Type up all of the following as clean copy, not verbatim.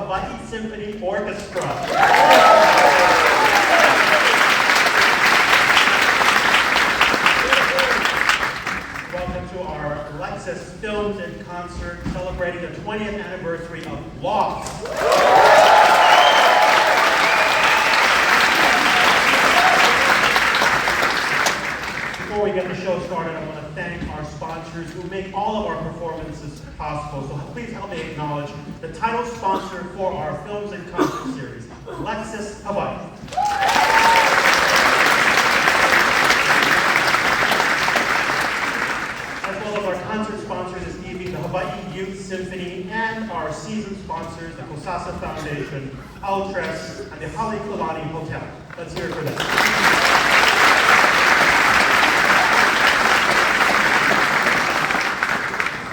Hawai'i Symphony Orchestra. Welcome to our Lexus Films and Concert celebrating the 20th anniversary of Lost. Before we get the show started, I want to thank our sponsors who make all of our performances possible. So please help me acknowledge the title sponsor for our films and concert series, Lexus Hawaii. As well as our concert sponsors this evening, the Hawaii Youth Symphony, and our season sponsors, the Kosasa Foundation, Altres, and the Halekulani Hotel. Let's hear it for them.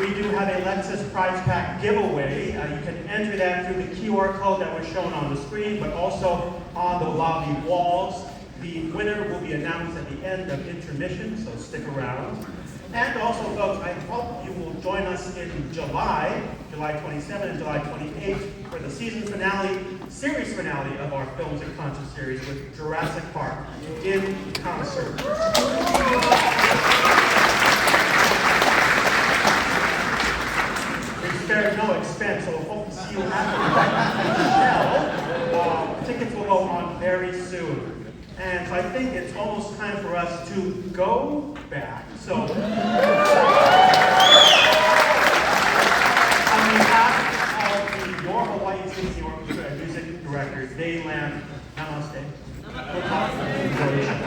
We do have a Lexus Prize Pack giveaway. You can enter that through the QR code that was shown on the screen, but also on the lobby walls. The winner will be announced at the end of intermission, so stick around. And also, folks, I hope you will join us in July 27th and July 28th, for the season finale, series finale of our films and concert series with Jurassic Park in concert. Spared no expense, so we'll hope to see you after. Tickets will go on very soon. And so I think it's almost time for us to go back. So, on behalf of your Hawai'i Symphony Orchestra and music director, Dave Lamb, namaste. Enjoy the show.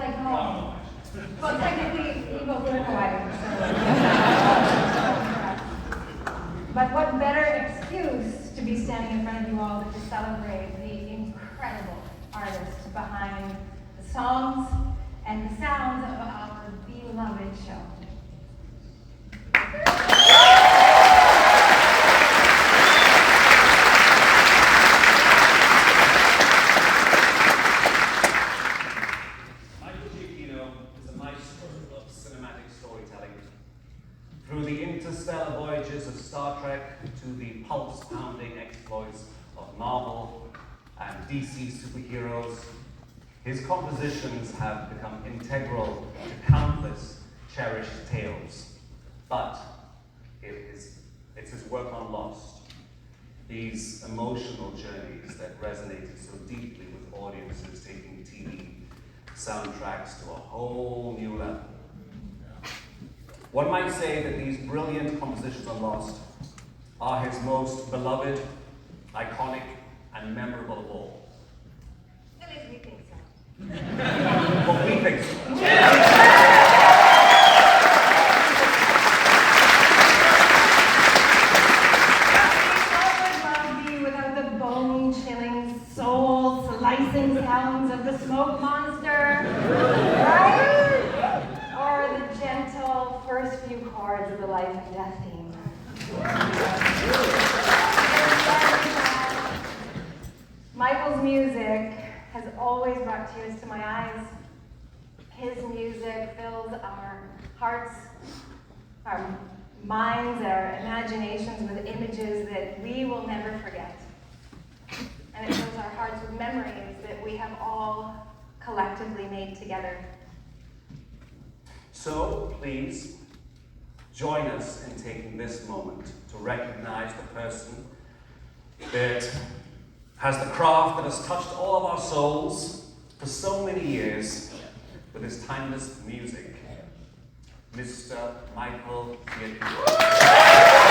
like home. Well, technically, we both live in Hawaii. But what better excuse to be standing in front of you all than to celebrate the incredible artists behind the songs and the sounds of our beloved show. Michael Giacchino is a maestro of cinematic storytelling. Through the interstellar voyages of Star Trek to the pulse-pounding exploits of Marvel and DC superheroes, his compositions have become integral to countless cherished tales. But it's his work on Lost, these emotional journeys that resonated so deeply with audiences, taking TV soundtracks to a whole new level. One might say that these brilliant compositions on Lost are his most beloved, iconic, and memorable of all. At least we think so. Well, we think so. What would love be without the bone-chilling, soul-slicing sounds of the smoke monster? Right? Or the gentle first few chords of the life and death theme. Michael's music has always brought tears to my eyes. His music fills our hearts, our minds, our imaginations with images that we will never forget. And it fills our hearts with memories that we have all collectively made together. So, please, join us in taking this moment to recognize the person that has the craft that has touched all of our souls for so many years with his timeless music, Mr. Michael Giacchino.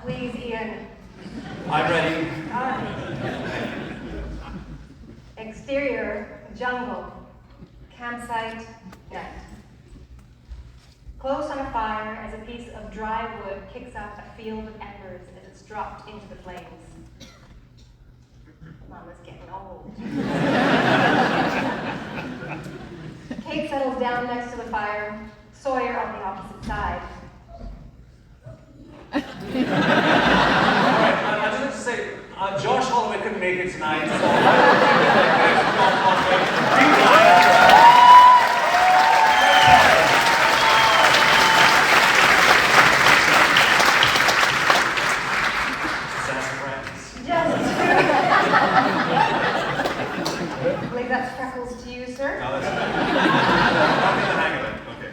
Please, Ian. I'm ready. All right. Exterior, jungle. Campsite, night. Close on a fire as a piece of dry wood kicks up a field of embers as it's dropped into the flames. Mama's getting old. Kate settles down next to the fire, Sawyer on the opposite side. Alright, I just have to say, Josh Holloway couldn't make it tonight, so I believe that's Freckles to you, sir. no, that's I'm in the hang of it. Okay.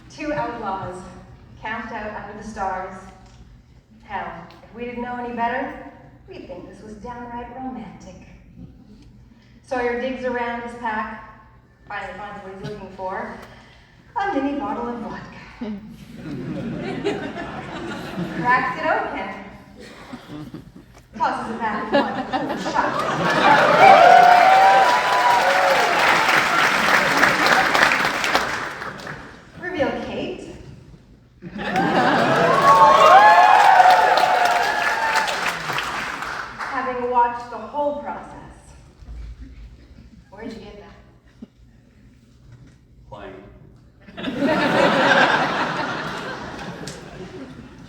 Two outlaws, camped out under the stars. Hell, if we didn't know any better, we'd think this was downright romantic. Sawyer digs around his pack, finally finds what he's looking for, a mini bottle of vodka. Cracks it open, tosses it back one shot. Reveal Kate.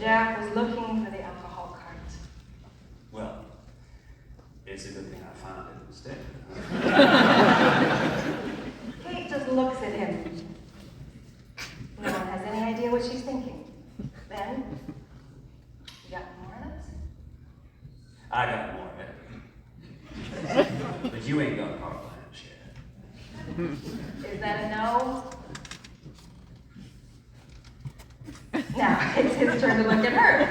Jack was looking for the alcohol cart. Well, it's a good thing I found it instead. Kate just looks at him. No one has any idea what she's thinking. Then, you got more of it? I got more of it. But you ain't got car plans yet. Is that a no? Now, it's his turn to look at her.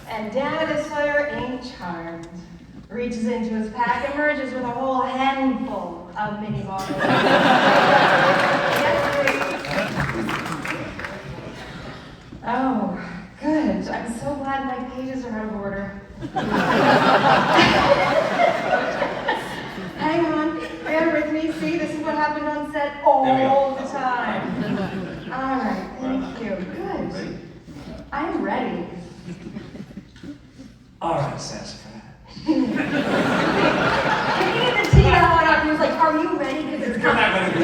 And damn it, Sawyer ain't charmed. Reaches into his pack, emerges with a whole handful of mini bottles. Yes, please. Oh, good. I'm so glad my pages are out of order. Hang on, bear with me. See, this is what happened on set all the time. All right, thank you. Good. Ready? I'm ready. All right, sassafras. Can you get the tea that one up? He was like, are you ready? Because it's You're coming. not gonna do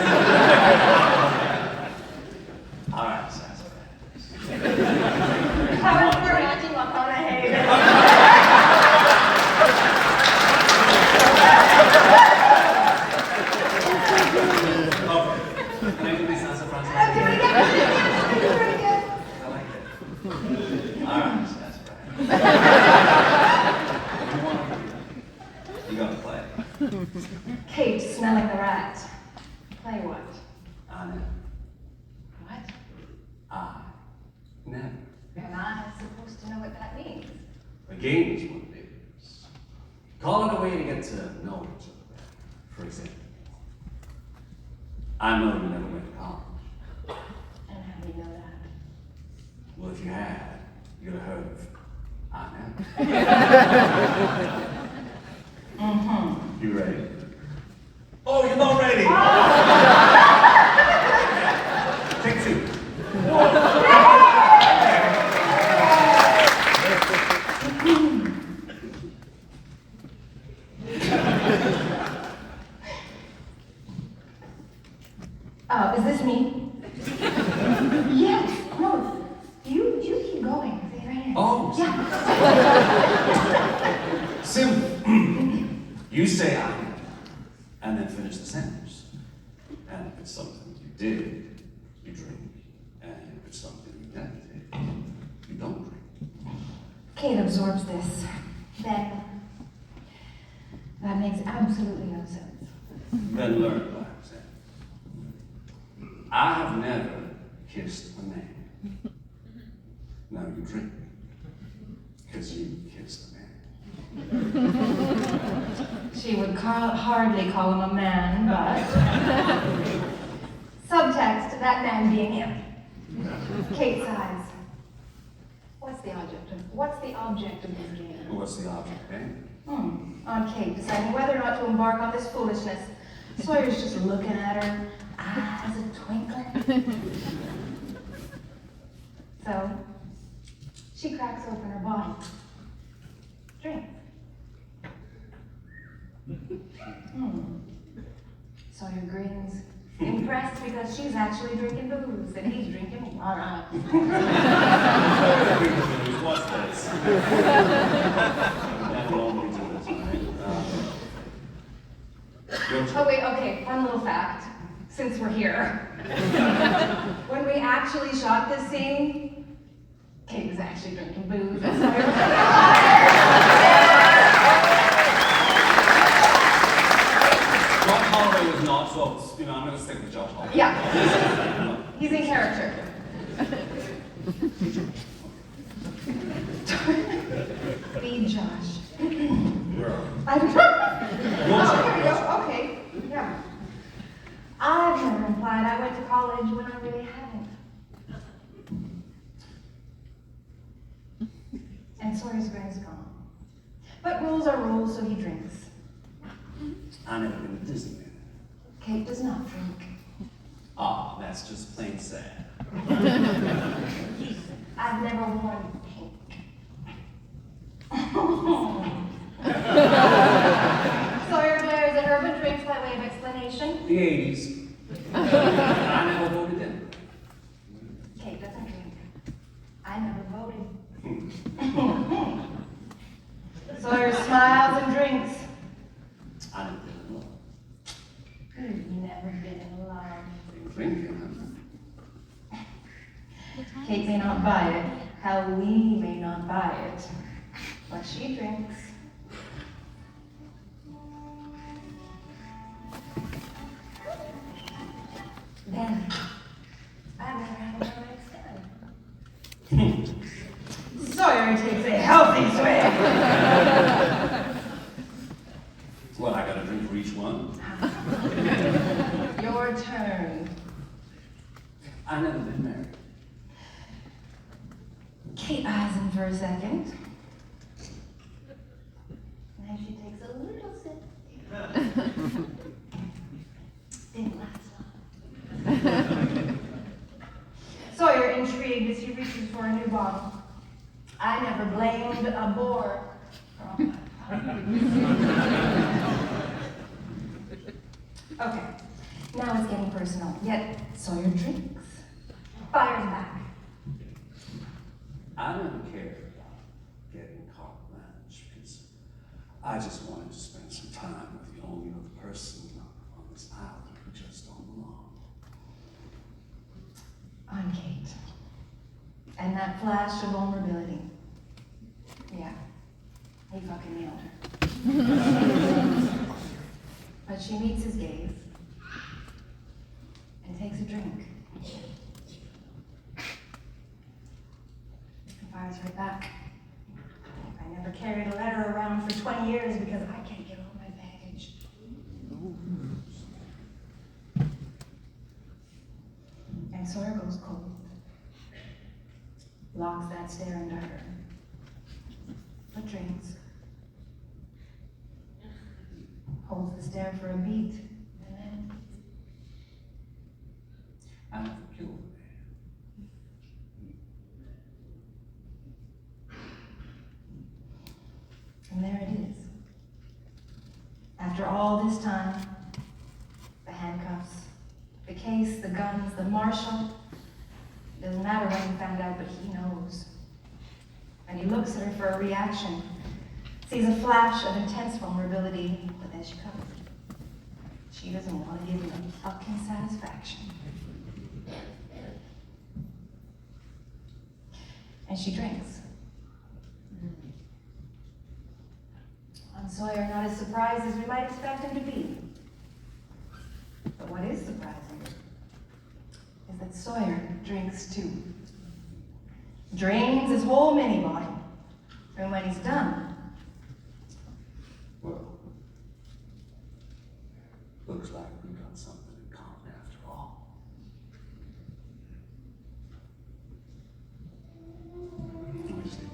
All right, sassafras. How much we're matching up on a hay. Okay. Can I do these sassafras? Do it again. Do it again. I like it. All right, sassafras. You gotta play. Kate, smelling the rat. Play what? I never. What? I never. And I'm supposed to know what that means. A game is what it is. Call it a way to get to know each other better. For example, I know you never went to college. And how do you know that? Well, if you had, you'd have heard of I never. Mm-hmm. You ready? Oh, you're not ready! Take two. Oh, is this me? Yes. No. You keep going. Stay right here. Oh. Yeah. Simple. You say I never, and then finish the sentence. And if it's something you did, you drink. And if it's something you never did, you don't drink. Kate absorbs this. Then, that makes absolutely no sense. Then learn what I'm saying. I have never kissed a man. Now you drink. Because you kissed a man. She would hardly call him a man, but subtext, that man being him. Kate's eyes. What's the object of this game? What's the object, then? On Kate, deciding whether or not to embark on this foolishness. Sawyer's just looking at her, eyes a twinkling. So, she cracks open her bottle. Drink. Sawyer grins, impressed because she's actually drinking booze and he's drinking water. What's this? Oh wait, okay, fun little fact, since we're here. When we actually shot this scene, Kate was actually drinking booze and Sawyer was Josh Holloway was not, so I'm going to stick with Josh Holloway. Yeah, he's in character. Be Josh. I don't know. Here we go. Okay. Yeah. I've never implied I went to college when I really haven't. And Sawyer's brain's gone. But rules are rules, so he drinks. I've never been to Disneyland. Kate does not drink. Ah, that's just plain sad. I've never worn pink. Sawyer glares at her but drinks by way of explanation. The 80s. I never voted in. Kate doesn't drink. I voting. Sawyer smiles and drinks. I didn't get in love. You've never been in love. Drinking, Kate may not buy it. Hell, we may not buy it. But she drinks. Then, I've never had a one-night stand. Sawyer takes a healthy swig. Well, I got a drink for each one. Your turn. I've never been married. Kate eyes him for a second. And then she takes a little sip. Didn't last long. Sawyer, intrigued as he reaches for a new bottle. I never blamed a boar for all my problems. Okay, now it's getting personal. Yet Sawyer drinks. Fires back. I never cared about getting carte blanche because I just wanted to spend some time with the only other person on this island who just don't belong. I'm Kate. And that flash of vulnerability. Yeah, he fucking nailed her. But she meets his gaze and takes a drink. And fires right back. I never carried a letter around for 20 years because I can't get all my baggage. And Sawyer goes cold. Locks that stare into her. But drinks. Holds the stare for a beat, and then I never killed a man. and there it is. After all this time, the handcuffs, the case, the guns, the marshal. Doesn't matter when he found out, but he knows. And he looks at her for a reaction. Sees a flash of intense vulnerability, but then she covers it. She doesn't want to give him a fucking satisfaction. And she drinks. On Sawyer, not as surprised as we might expect him to be. But what is surprising is that Sawyer drinks too. Drains his whole mini body. And when he's done, Well, looks like we've got something in common after all. Let me see.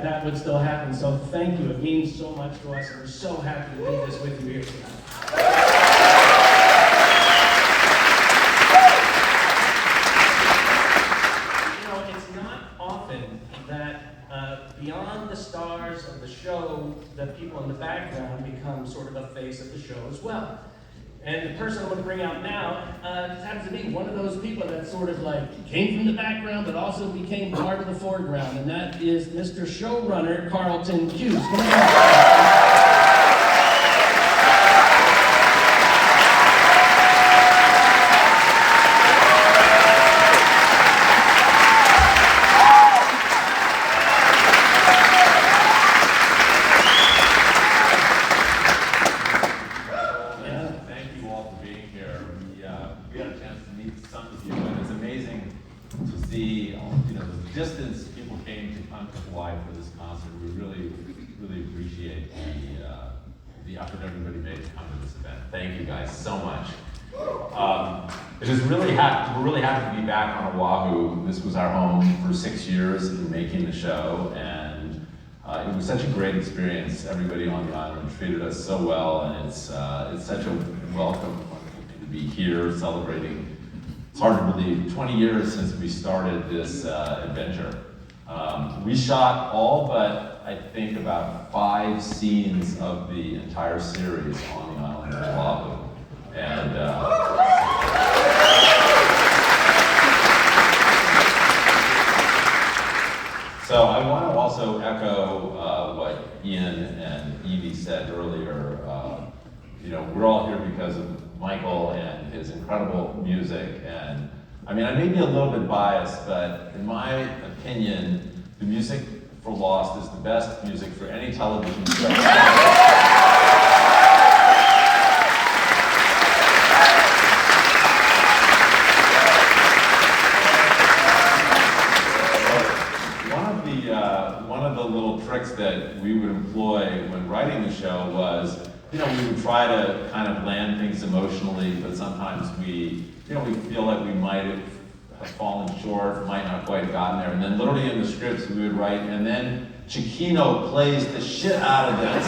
That would still happen. So thank you. It means so much to us, and we're so happy to leave this with you here tonight. You know, it's not often that beyond the stars of the show, the people in the background become sort of a face of the show as well. And the person I'm going to bring out now just happens to be one of those people that sort of like came from the background but also became part of the foreground, and that is Mr. Showrunner Carlton Cuse. Distance people came to come to Hawaii for this concert. We really appreciate the effort everybody made to come to this event. Thank you guys so much. We're really happy to be back on Oahu. This was our home for 6 years in making the show, and it was such a great experience. Everybody on the island treated us so well, and it's such a welcome, wonderful thing to be here celebrating. It's hard to believe, 20 years since we started this adventure. We shot all but, I think, about 5 scenes of the entire series on the island of Oahu. And so I want to also echo what Ian and Evie said earlier. We're all here because of Michael and his incredible music, and I mean, I may be a little bit biased, but in my opinion, the music for Lost is the best music for any television show. we would try to kind of land things emotionally, but sometimes we feel like we might have fallen short, might not quite have gotten there. And then literally in the scripts we would write, and then Giacchino plays the shit out of this.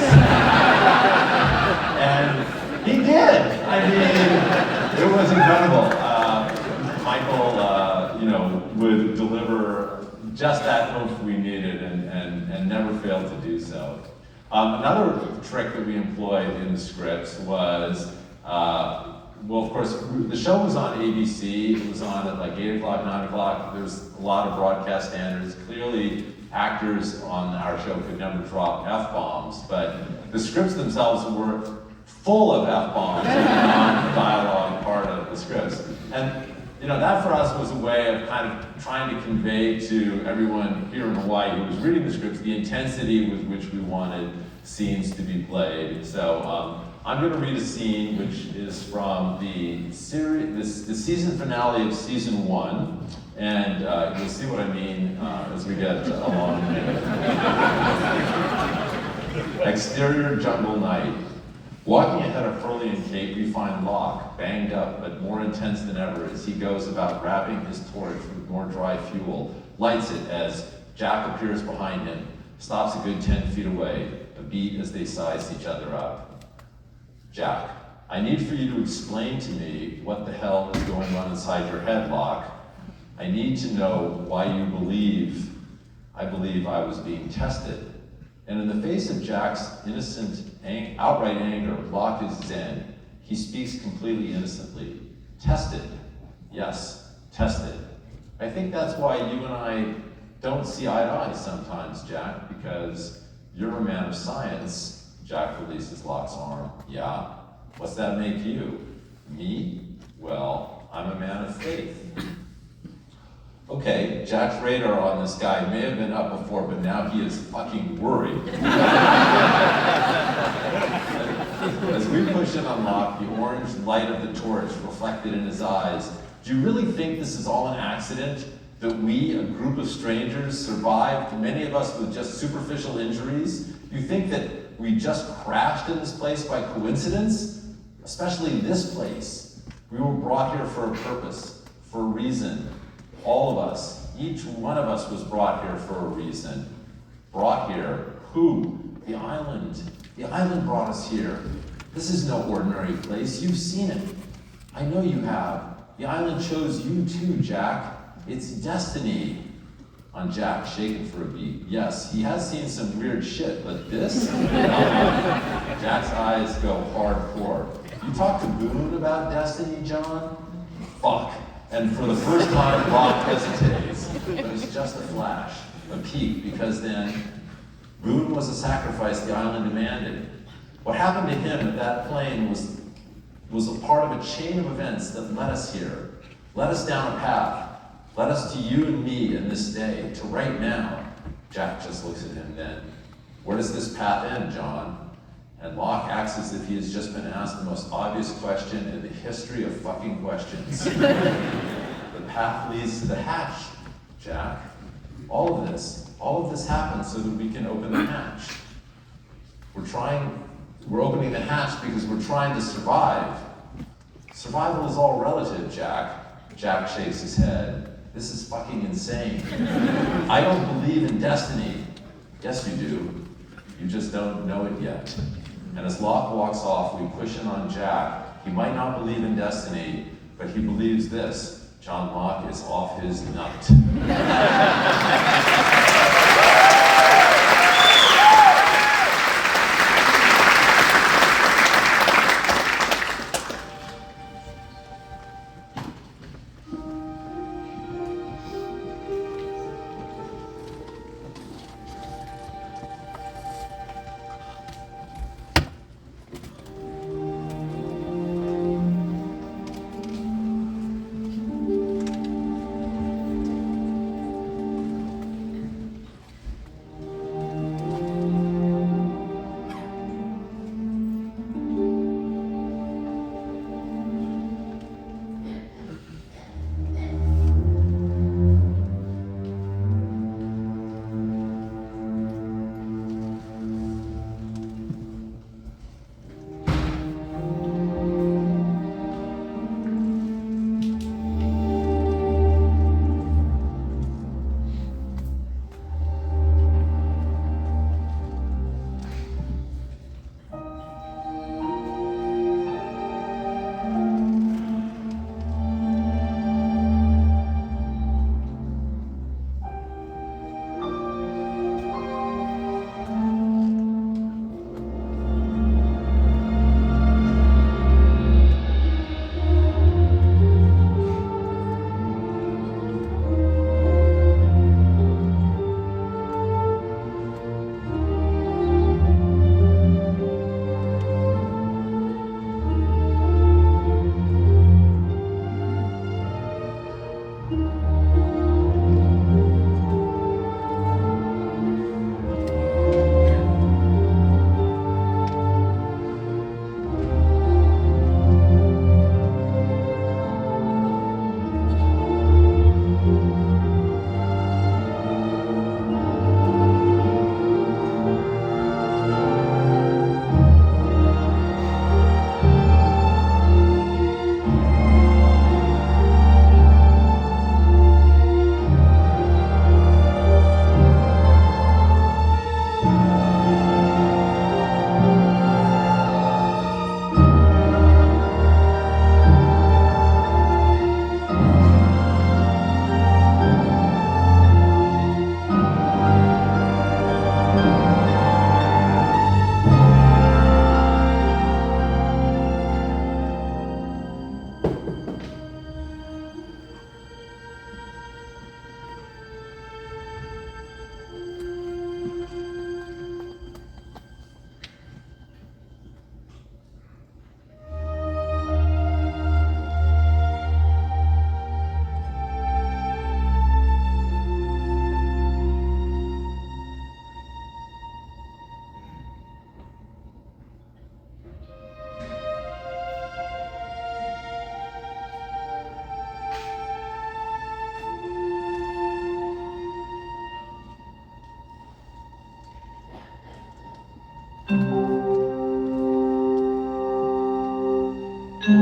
And he did. I mean, it was incredible. Michael, would deliver just that oomph we needed and never failed to do so. Another trick that we employed in the scripts was, of course, the show was on ABC. It was on at like 8 o'clock, 9 o'clock. There's a lot of broadcast standards. Clearly, actors on our show could never drop F-bombs, but the scripts themselves were full of F-bombs and non-dialogue part of the scripts. And that for us was a way of kind of trying to convey to everyone here in Hawaii who was reading the scripts the intensity with which we wanted scenes to be played. So I'm going to read a scene which is from the season finale of season 1, and you'll see what I mean as we get along. Exterior jungle night. Walking ahead of Hurley and Kate, we find Locke, banged up but more intense than ever as he goes about wrapping his torch with more dry fuel, lights it as Jack appears behind him, stops a good 10 feet away, a beat as they size each other up. Jack, I need for you to explain to me what the hell is going on inside your head, Locke. I need to know why you believe I was being tested. And in the face of Jack's innocent, outright anger, Locke is zen. He speaks completely innocently. Tested. Yes, tested. I think that's why you and I don't see eye to eye sometimes, Jack, because you're a man of science. Jack releases Locke's arm. Yeah? What's that make you? Me? Well, I'm a man of faith. Okay, Jack's radar on this guy may have been up before, but now he is fucking worried. As we push in on Locke, the orange light of the torch reflected in his eyes. Do you really think this is all an accident? That we, a group of strangers, survived, many of us with just superficial injuries? You think that we just crashed in this place by coincidence? Especially this place. We were brought here for a purpose, for a reason. All of us, each one of us was brought here for a reason. Brought here, who? The island. The island brought us here. This is no ordinary place, you've seen it. I know you have. The island chose you too, Jack. It's destiny. On Jack, shaken for a beat. Yes, he has seen some weird shit, but this? No. Jack's eyes go hardcore. You talked to Boone about destiny, John? Fuck. And for the first time, Locke hesitates. But it's just a flash, a peek, because then Boone was a sacrifice the island demanded. What happened to him at that plane was a part of a chain of events that led us here, led us down a path, led us to you and me in this day, to right now. Jack just looks at him then. Where does this path end, John? And Locke acts as if he has just been asked the most obvious question in the history of fucking questions. The path leads to the hatch, Jack. All of this happens so that we can open the hatch. We're opening the hatch because we're trying to survive. Survival is all relative, Jack. Jack shakes his head. This is fucking insane. I don't believe in destiny. Yes, you do. You just don't know it yet. And as Locke walks off, we push in on Jack. He might not believe in destiny, but he believes this. John Locke is off his nut. First,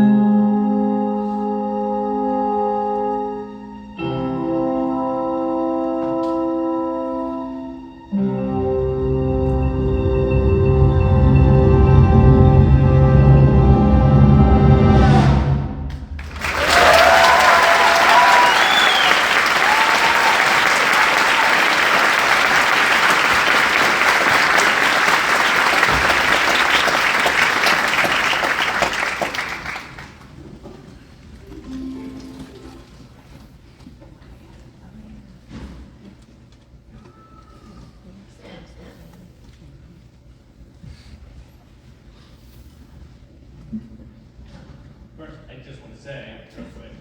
I just want to say, real quick,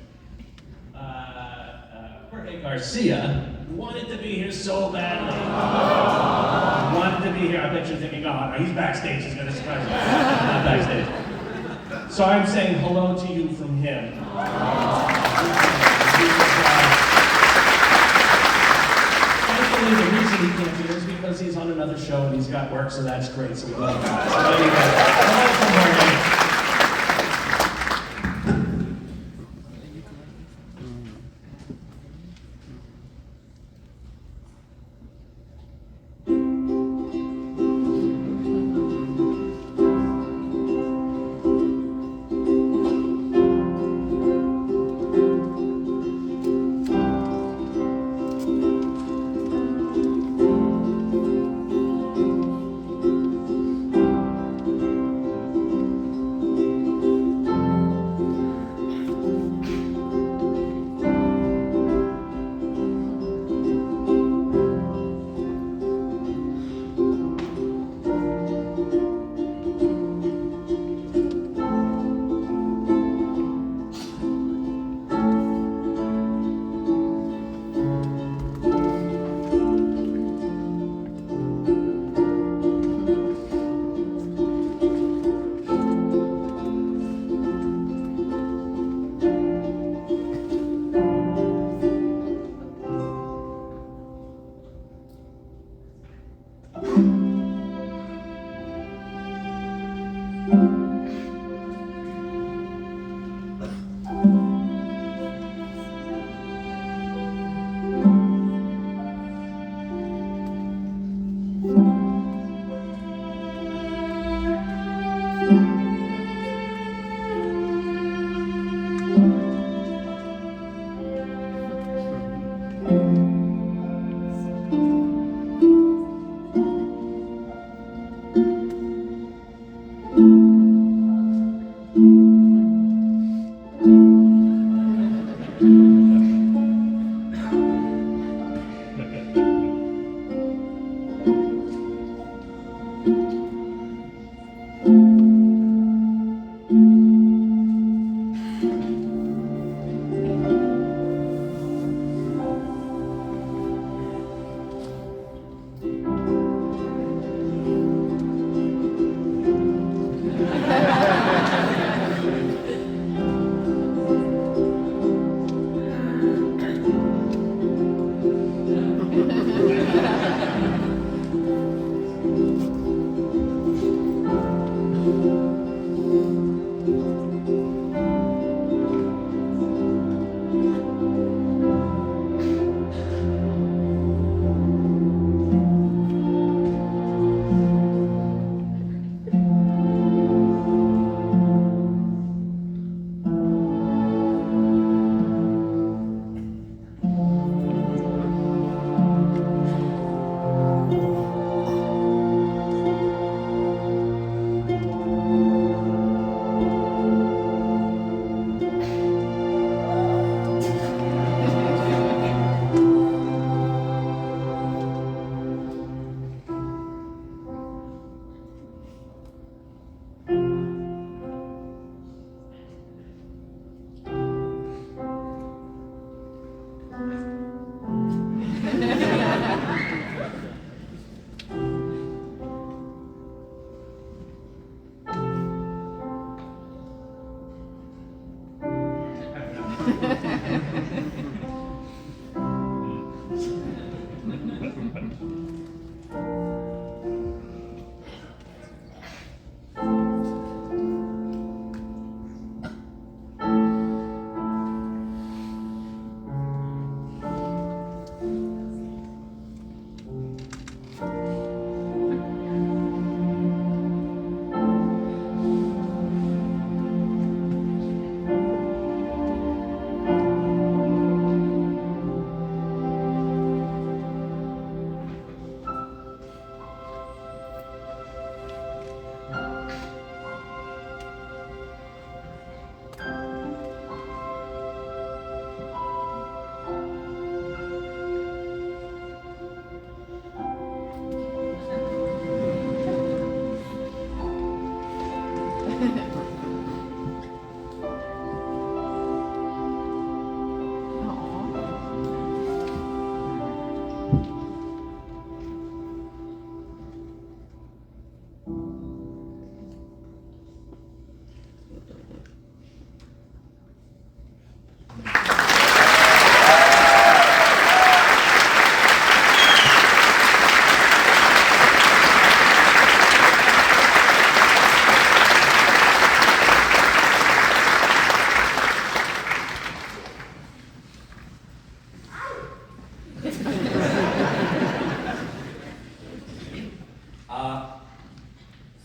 Jorge Garcia wanted to be here so badly. Wanted to be here. I bet you're thinking, oh, he's backstage. He's going to surprise you. Not backstage. So I'm saying hello to you from him. Thankfully, the reason he can't be here is because he's on another show and he's got work, so that's great. So we love him. So anyway, hello from Jorge.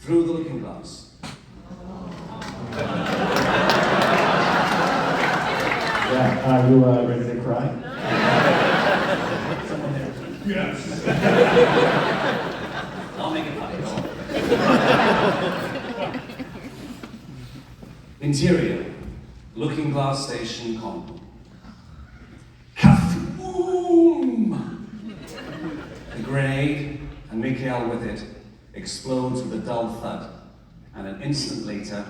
Through the Looking Glass. Yeah, are you ready to cry? Someone there. Yes. I'll make it funny, go on. Interior, Looking Glass Station, Compton. Kafoom! The grenade, and Mikhail with it, explodes with a dull thud, and an instant later,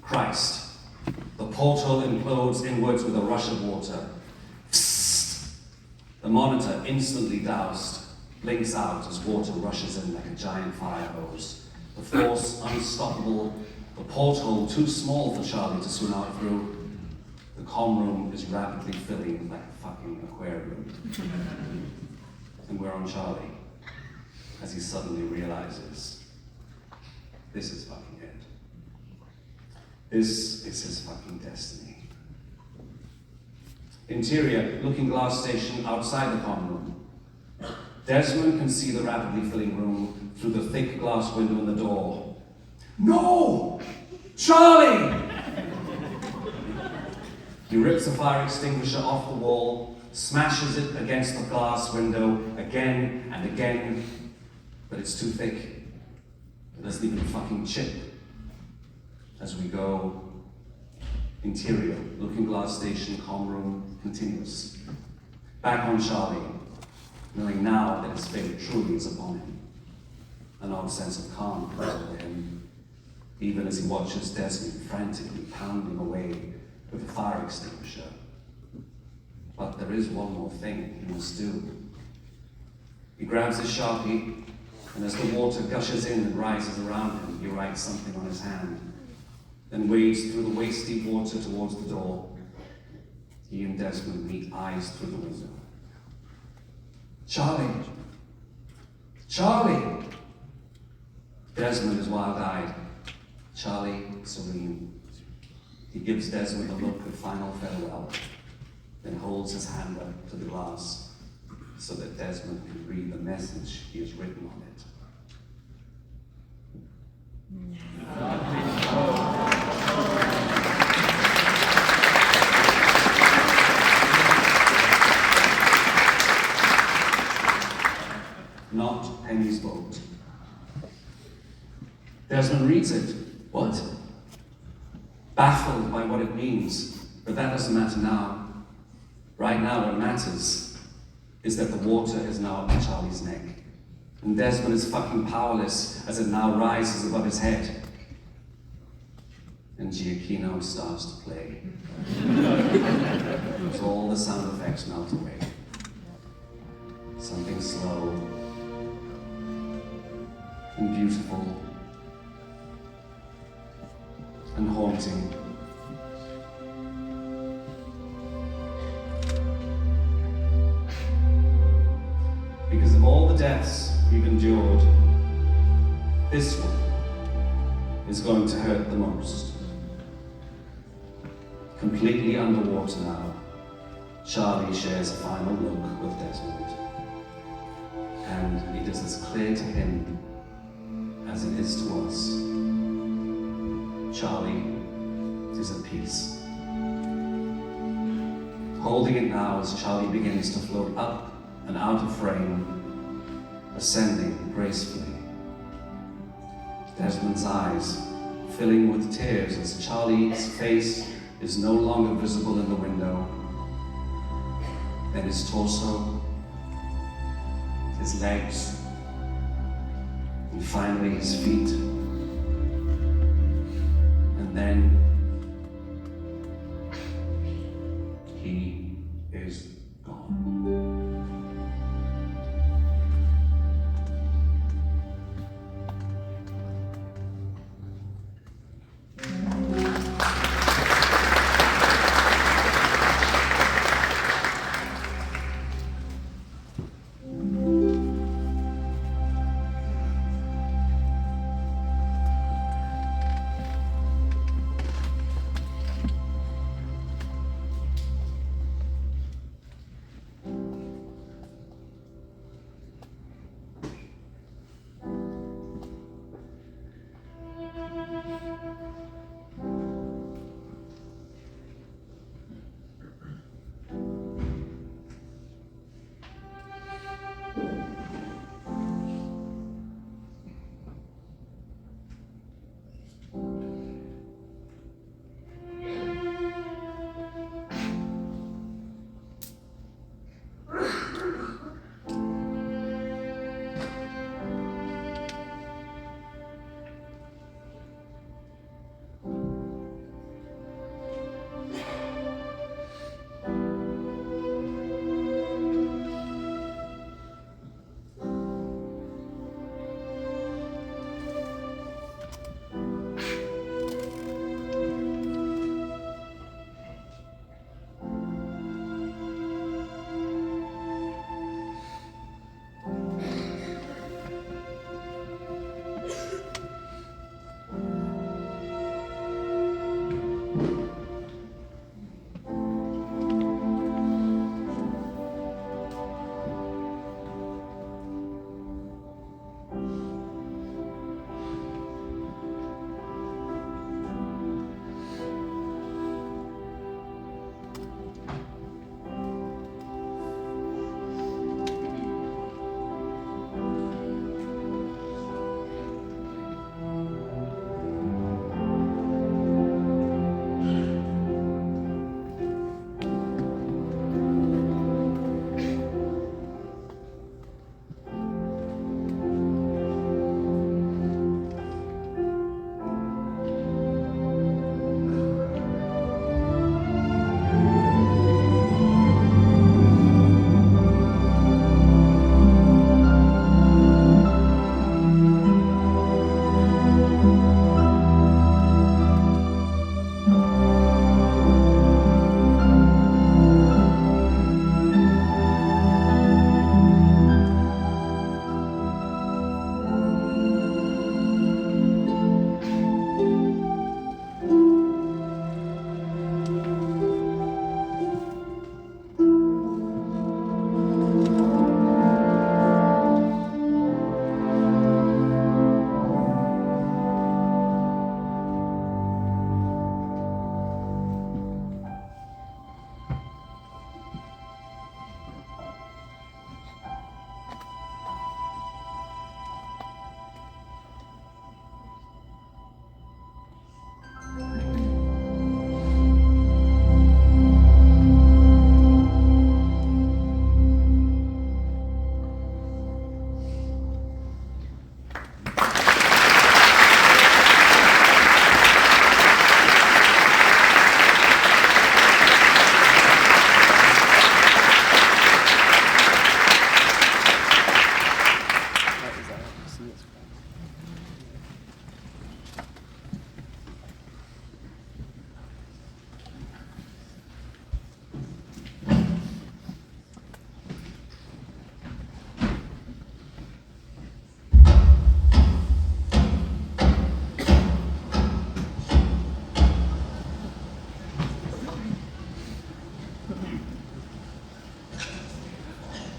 Christ. The portal implodes inwards with a rush of water. Psst. The monitor, instantly doused, blinks out as water rushes in like a giant fire hose. The force unstoppable, the porthole too small for Charlie to swim out through. The comm room is rapidly filling like a fucking aquarium. And we're on Charlie, as he suddenly realizes, this is fucking it. This is his fucking destiny. Interior, Looking Glass Station outside the comm room. Desmond can see the rapidly filling room through the thick glass window in the door. No! Charlie! He rips a fire extinguisher off the wall, smashes it against the glass window again and again, but it's too thick. It doesn't even fucking chip. As we go, interior, Looking Glass Station, comm room, continuous. Back on Charlie, knowing now that his fate truly is upon him. An odd sense of calm comes over him, even as he watches Desmond frantically pounding away with a fire extinguisher. But there is one more thing he must do. He grabs his Sharpie, and as the water gushes in and rises around him, he writes something on his hand, then wades through the waist-deep water towards the door. He and Desmond meet eyes through the window. Charlie! Charlie! Desmond is wild-eyed. Charlie, serene. He gives Desmond a look of final farewell, then holds his hand up to the glass so that Desmond can read the message he has written on it. Not Penny's boat. Desmond reads it. What? Baffled by what it means, but that doesn't matter now. Right now, what matters is that the water is now up Charlie's neck, and Desmond is fucking powerless as it now rises above his head. And Giacchino starts to play. As all the sound effects melt away. Something slow and beautiful and haunting. Because of all the deaths we've endured, this one is going to hurt the most. Completely underwater now, Charlie shares a final look with Desmond. And it is as clear to him as it is to us. Charlie is at peace. Holding it now as Charlie begins to float up and out of frame, ascending gracefully. Desmond's eyes filling with tears as Charlie's face is no longer visible in the window. Then his torso, his legs, and finally his feet. And then he is gone.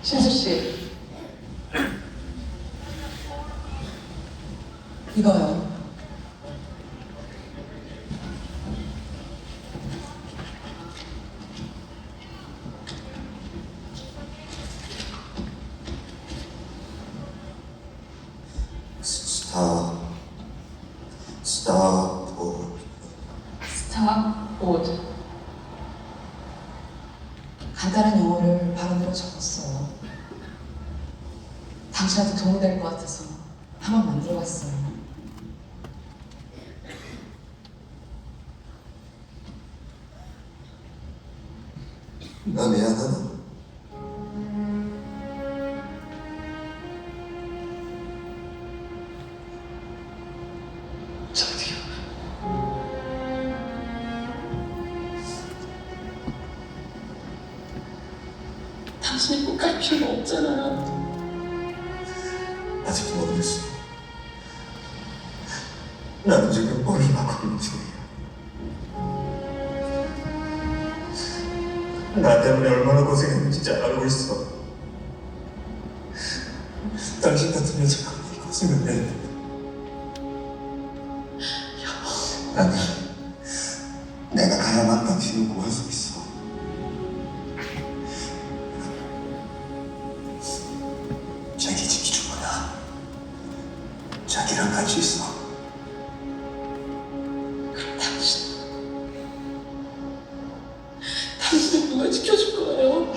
신수 씨, 이거요. 스타보드. 간단한 영어를 발음으로 적었어요. 당신한테 도움이 될 것 같아서. 한번 만들어봤어요. 나 미안하다. 저기요. 당신이 꼭 갈 필요가 없잖아요. 아직 모르겠어. 나도 지금 뻔히 막고 있는 중이야. 나 때문에 얼마나 고생했는지 잘 알고 있어. 당신 같은 여자가 이 고생을 했는데. 나는 내가 가야만 당신을 구할 수 있어. 자기 지켜줄 거야. 자기랑 같이 있어. 당신은 누가 지켜줄 거예요?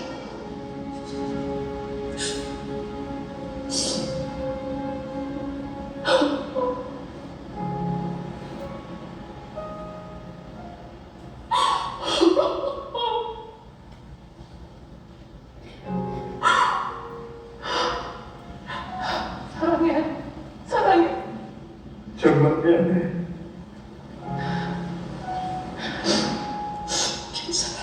사랑해. 사랑해. 정말 미안해. 괜찮아.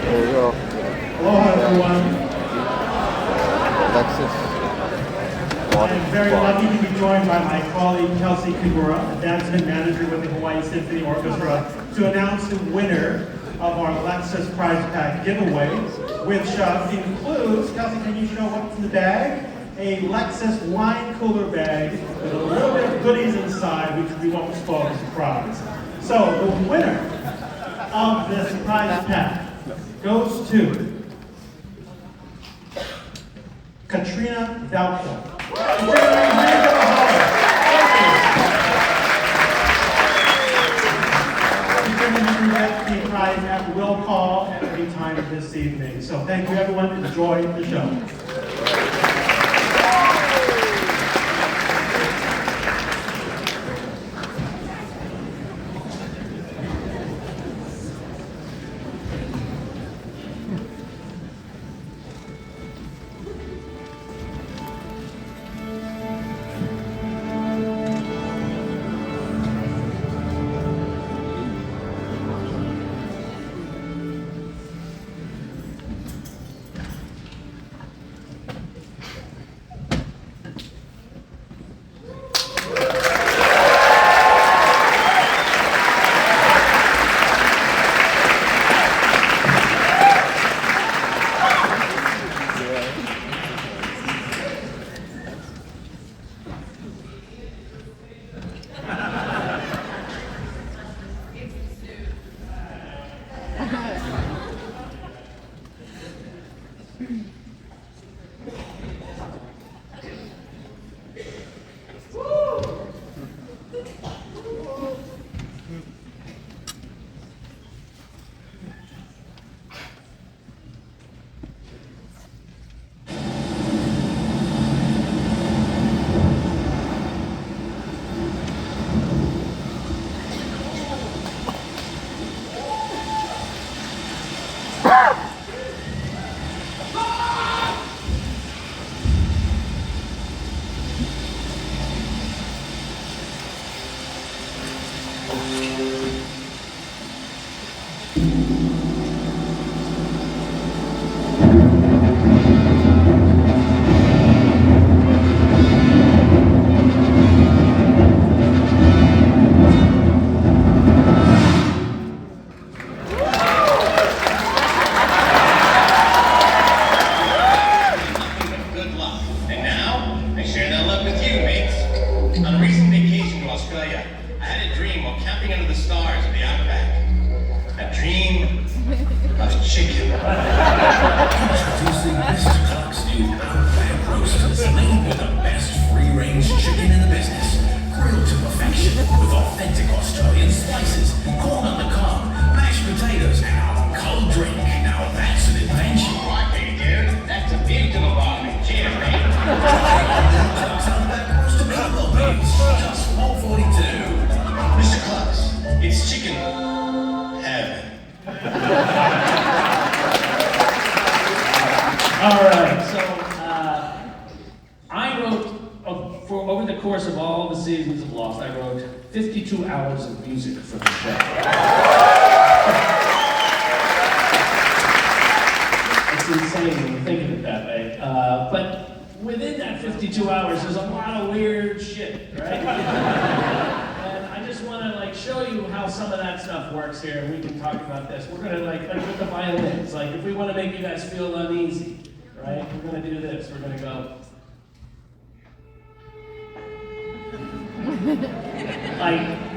There you go. Aloha, everyone. Alexis. I am very lucky to be joined by my colleague Kelsey Kagura, a dancement manager with the Hawai'i Symphony Orchestra, to announce the winner of our Lexus Prize Pack giveaway, which includes, Kelsey, can you show what's in the bag? A Lexus wine cooler bag with a little bit of goodies inside, which we won't spoil as a surprise. So the winner of this prize pack goes to Katrina Doubtful. The prize at will call at any time this evening. So thank you, everyone. Enjoy the show.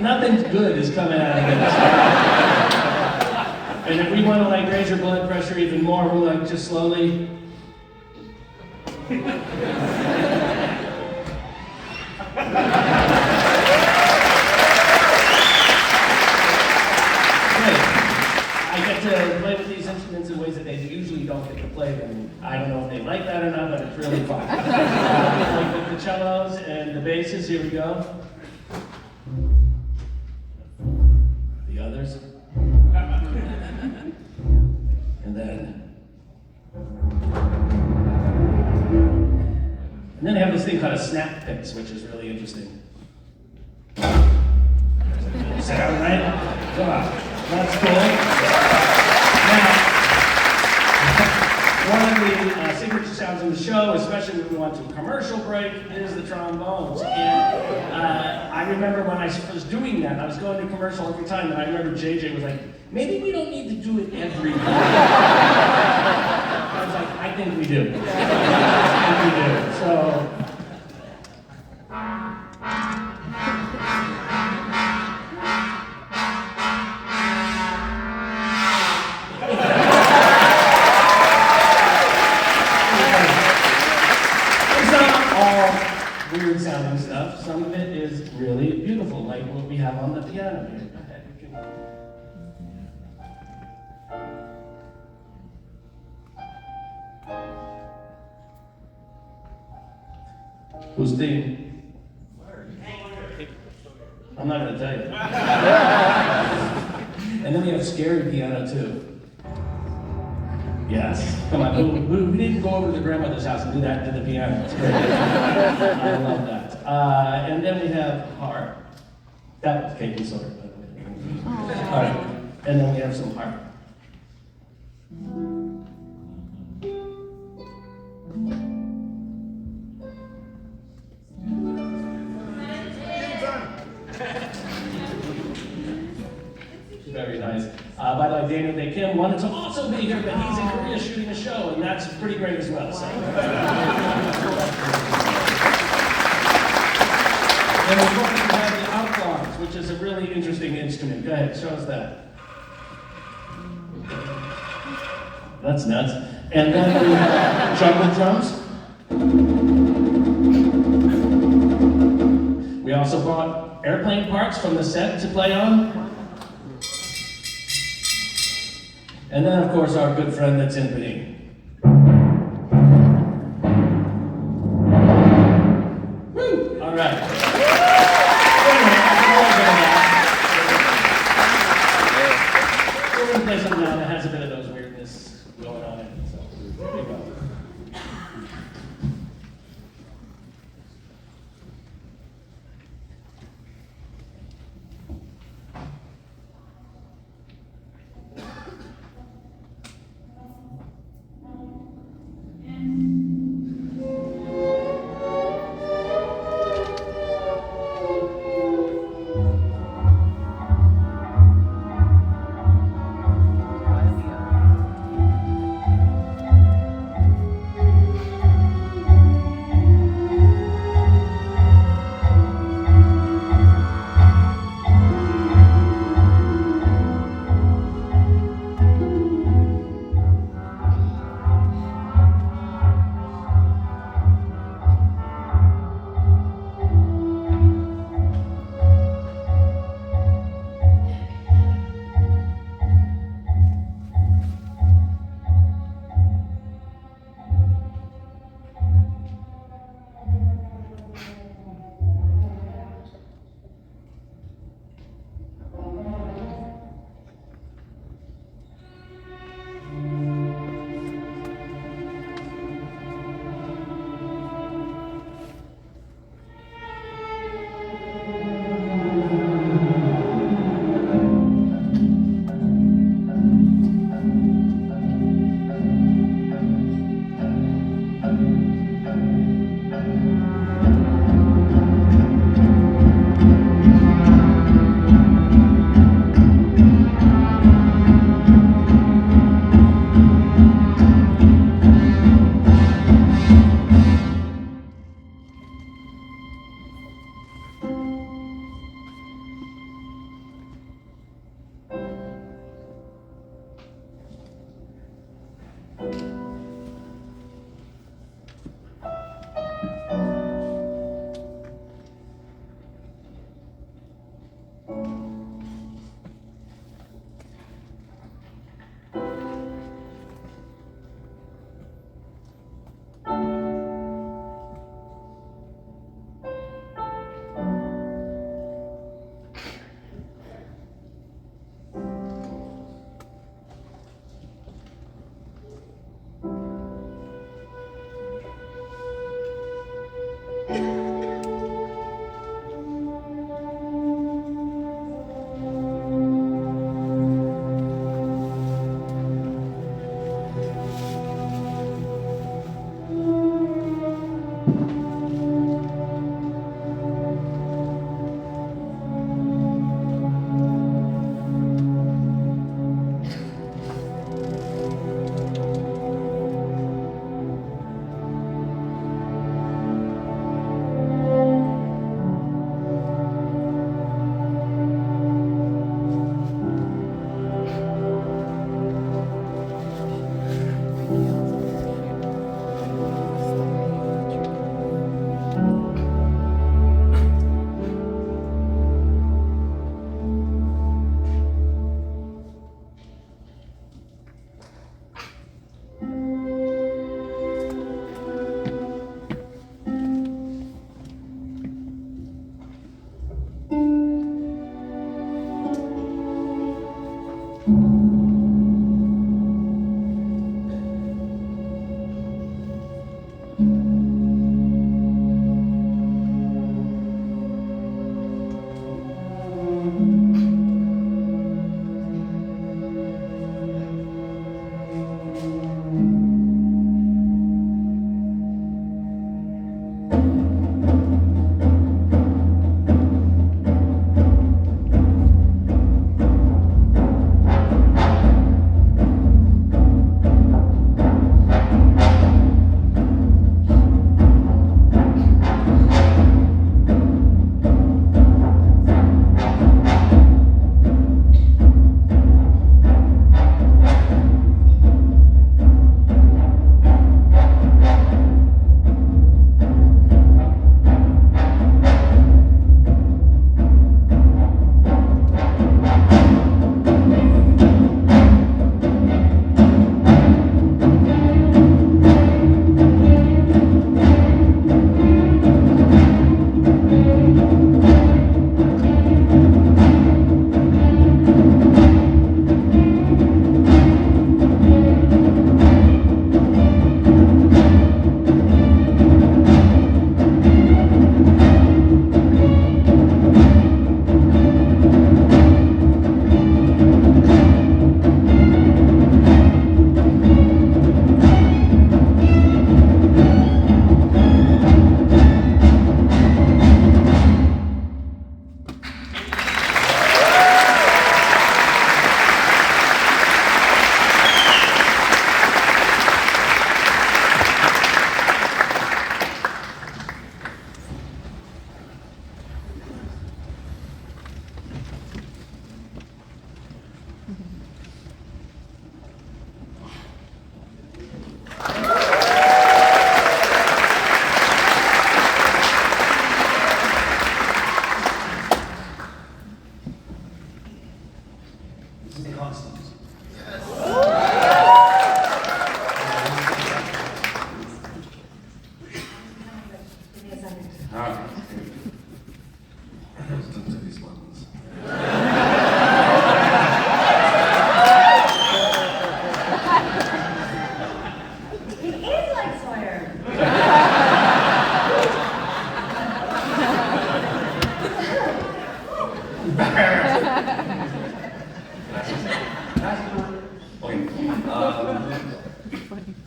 Nothing good is coming out of this. And if we want to raise your blood pressure even more, we'll just slowly. I get to play with these instruments in ways that they usually don't get to play them. I don't know if they like that or not, but it's really fun. Like with the cellos and the basses, here we go. The others. And then I have this thing called a snap picks, which is really interesting. Sound right? Come on. That's cool. Now, the show, especially when we went to a commercial break, is the trombones. And I remember when I was doing that, I was going to commercial every time, and I remember JJ was like, maybe we don't need to do it every time. I was like, I think we do. I think we do. So. Weird sounding stuff. Some of it is really beautiful, like what we have on the piano here. Go ahead. You can... Whose theme? I'm not going to tell you. And then we have scary piano too. Yes. Come on, we didn't go over to the grandmother's house and do that to the piano. It's great. I love that. And then we have harp. That was Kate and Sawyer, by the way. All right. And then we have some harp. Very nice. By the way, Daniel Day Kim wanted to also be here, but he's in Korea shooting a show, and that's pretty great as well. So. And of course, we have the Outlaws, which is a really interesting instrument. Go ahead, show us that. That's nuts. And then we have jungle drums. We also brought airplane parts from the set to play on. And then, of course, our good friend, the timpani. Woo! All right. We're going to play something now that has a bit of those weirdness going on in it. So, here we go.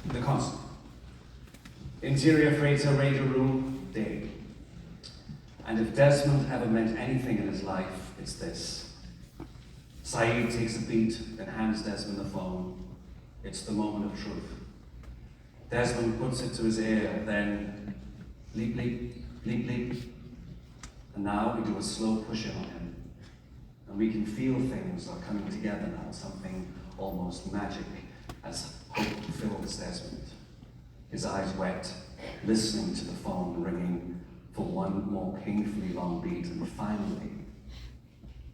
The concert. Interior freighter, radio room, day. And if Desmond ever meant anything in his life, it's this. Saeed takes a beat and hands Desmond the phone. It's the moment of truth. Desmond puts it to his ear, then bleep, bleep, bleep, bleep. And now we do a slow push-in on him. And we can feel things are coming together now, something almost magic, as hope fills Desmond. His eyes wet, listening to the phone ringing for one more painfully long beat, and finally,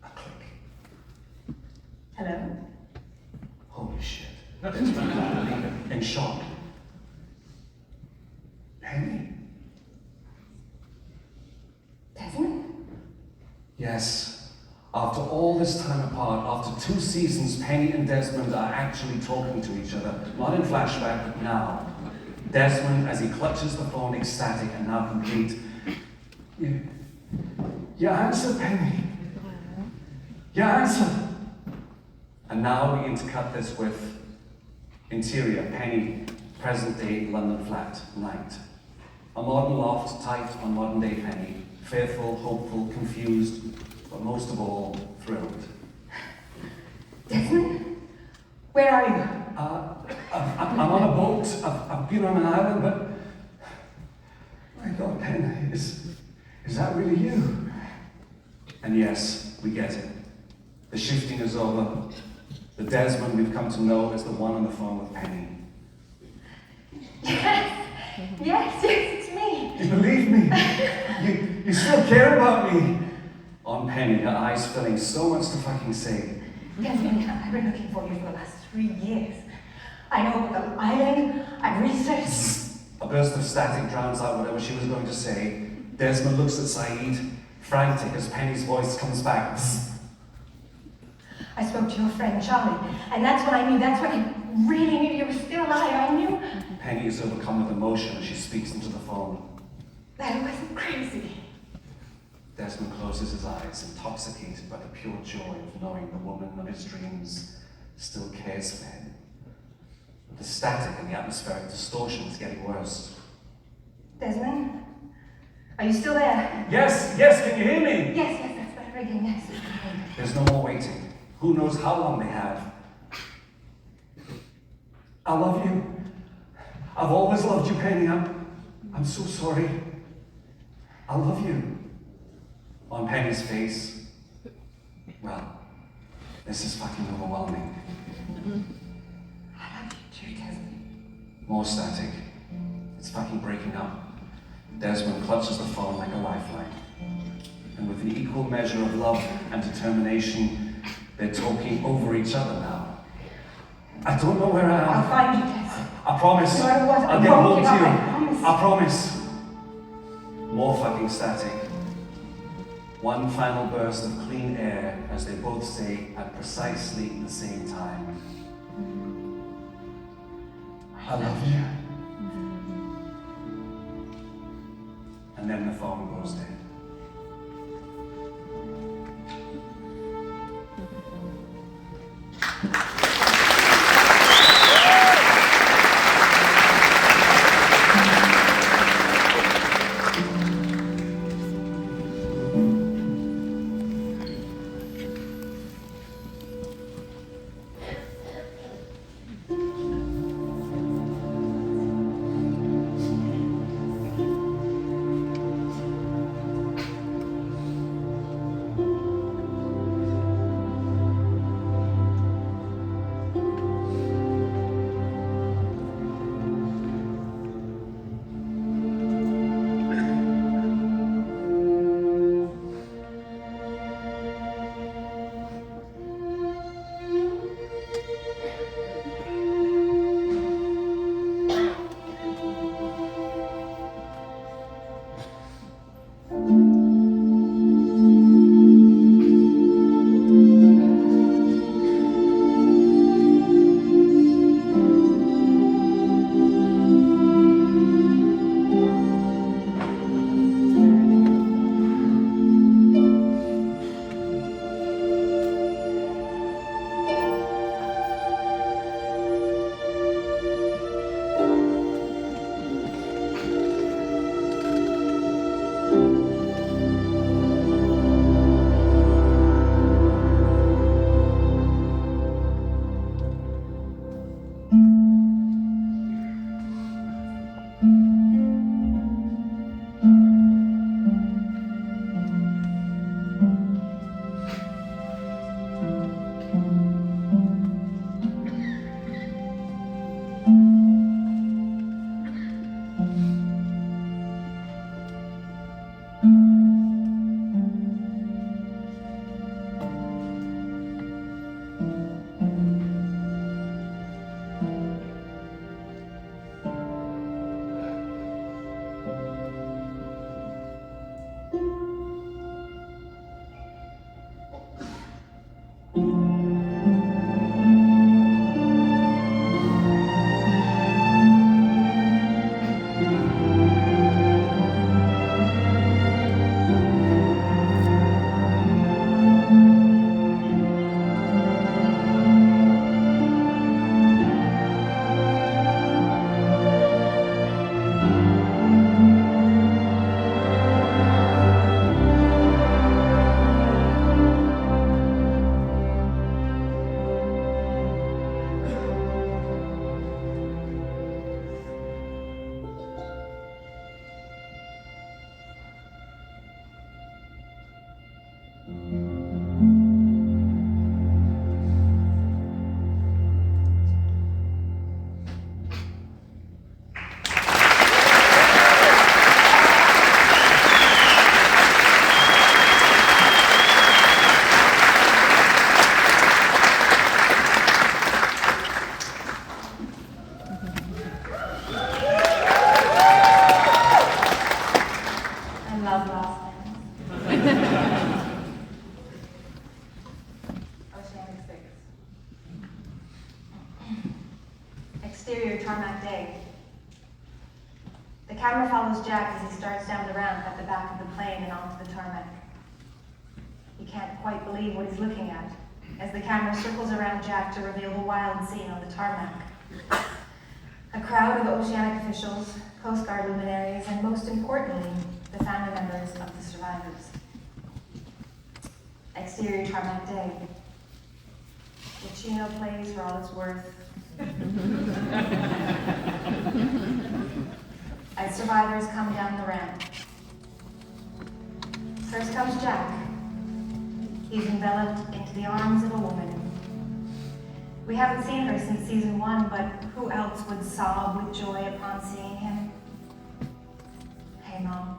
a click. Hello? Holy shit. Desmond can't believe it, in shock. Penny? Desmond? Yes. After all this time apart, after 2 seasons, Penny and Desmond are actually talking to each other, not in flashback, but now. Desmond, as he clutches the phone, ecstatic and now complete. You answer, Penny. You answer. And now we intercut this with interior, Penny, present day London flat, night. A modern loft, tight on modern day Penny, fearful, hopeful, confused, but most of all, thrilled. Desmond? Where are you? I'm on a boat. I've been on an island, but my God, Penny, is that really you? And yes, we get it. The shifting is over. The Desmond we've come to know is the one on the phone with Penny. Yes, it's me. You believe me? You still care about me? On Penny, her eyes filling, so much to fucking say. Desmond, I've been looking for you for the last 3 years. I know about the island, I've researched. A burst of static drowns out whatever she was going to say. Desmond looks at Saeed, frantic as Penny's voice comes back. I spoke to your friend Charlie, and that's when I knew, that's when I really knew you were still alive. I knew Penny is overcome with emotion as she speaks into the phone. that I wasn't crazy. Desmond closes his eyes, intoxicated by the pure joy of knowing the woman of his dreams still cares for him. But the static and the atmospheric distortion is getting worse. Desmond? Are you still there? Yes, can you hear me? Yes, that's better again, yes. There's no more waiting. Who knows how long they have. I love you. I've always loved you, Penny. I'm so sorry. I love you. On Penny's face, well, this is fucking overwhelming. I love you too, Desmond. More static. It's fucking breaking up. Desmond clutches the phone like a lifeline. And with an equal measure of love and determination, they're talking over each other now. I don't know where I am. I'll find you, Desmond. I promise. No matter what, I'll get won't home give to up, you. I promise. I promise. More fucking static. One final burst of clean air as they both say at precisely the same time, I love you. And then the phone goes dead. Exterior tarmac day. The camera follows Jack as he starts down the ramp at the back of the plane and onto the tarmac. He can't quite believe what he's looking at as the camera circles around Jack to reveal the wild scene on the tarmac. A crowd of Oceanic officials, Coast Guard luminaries, and most importantly, the family members of the survivors. Exterior tarmac day. Giacchino plays for all it's worth. As survivors come down the ramp. First comes Jack. He's enveloped into the arms of a woman. We haven't seen her since season 1, but who else would sob with joy upon seeing him? Hey, Mom.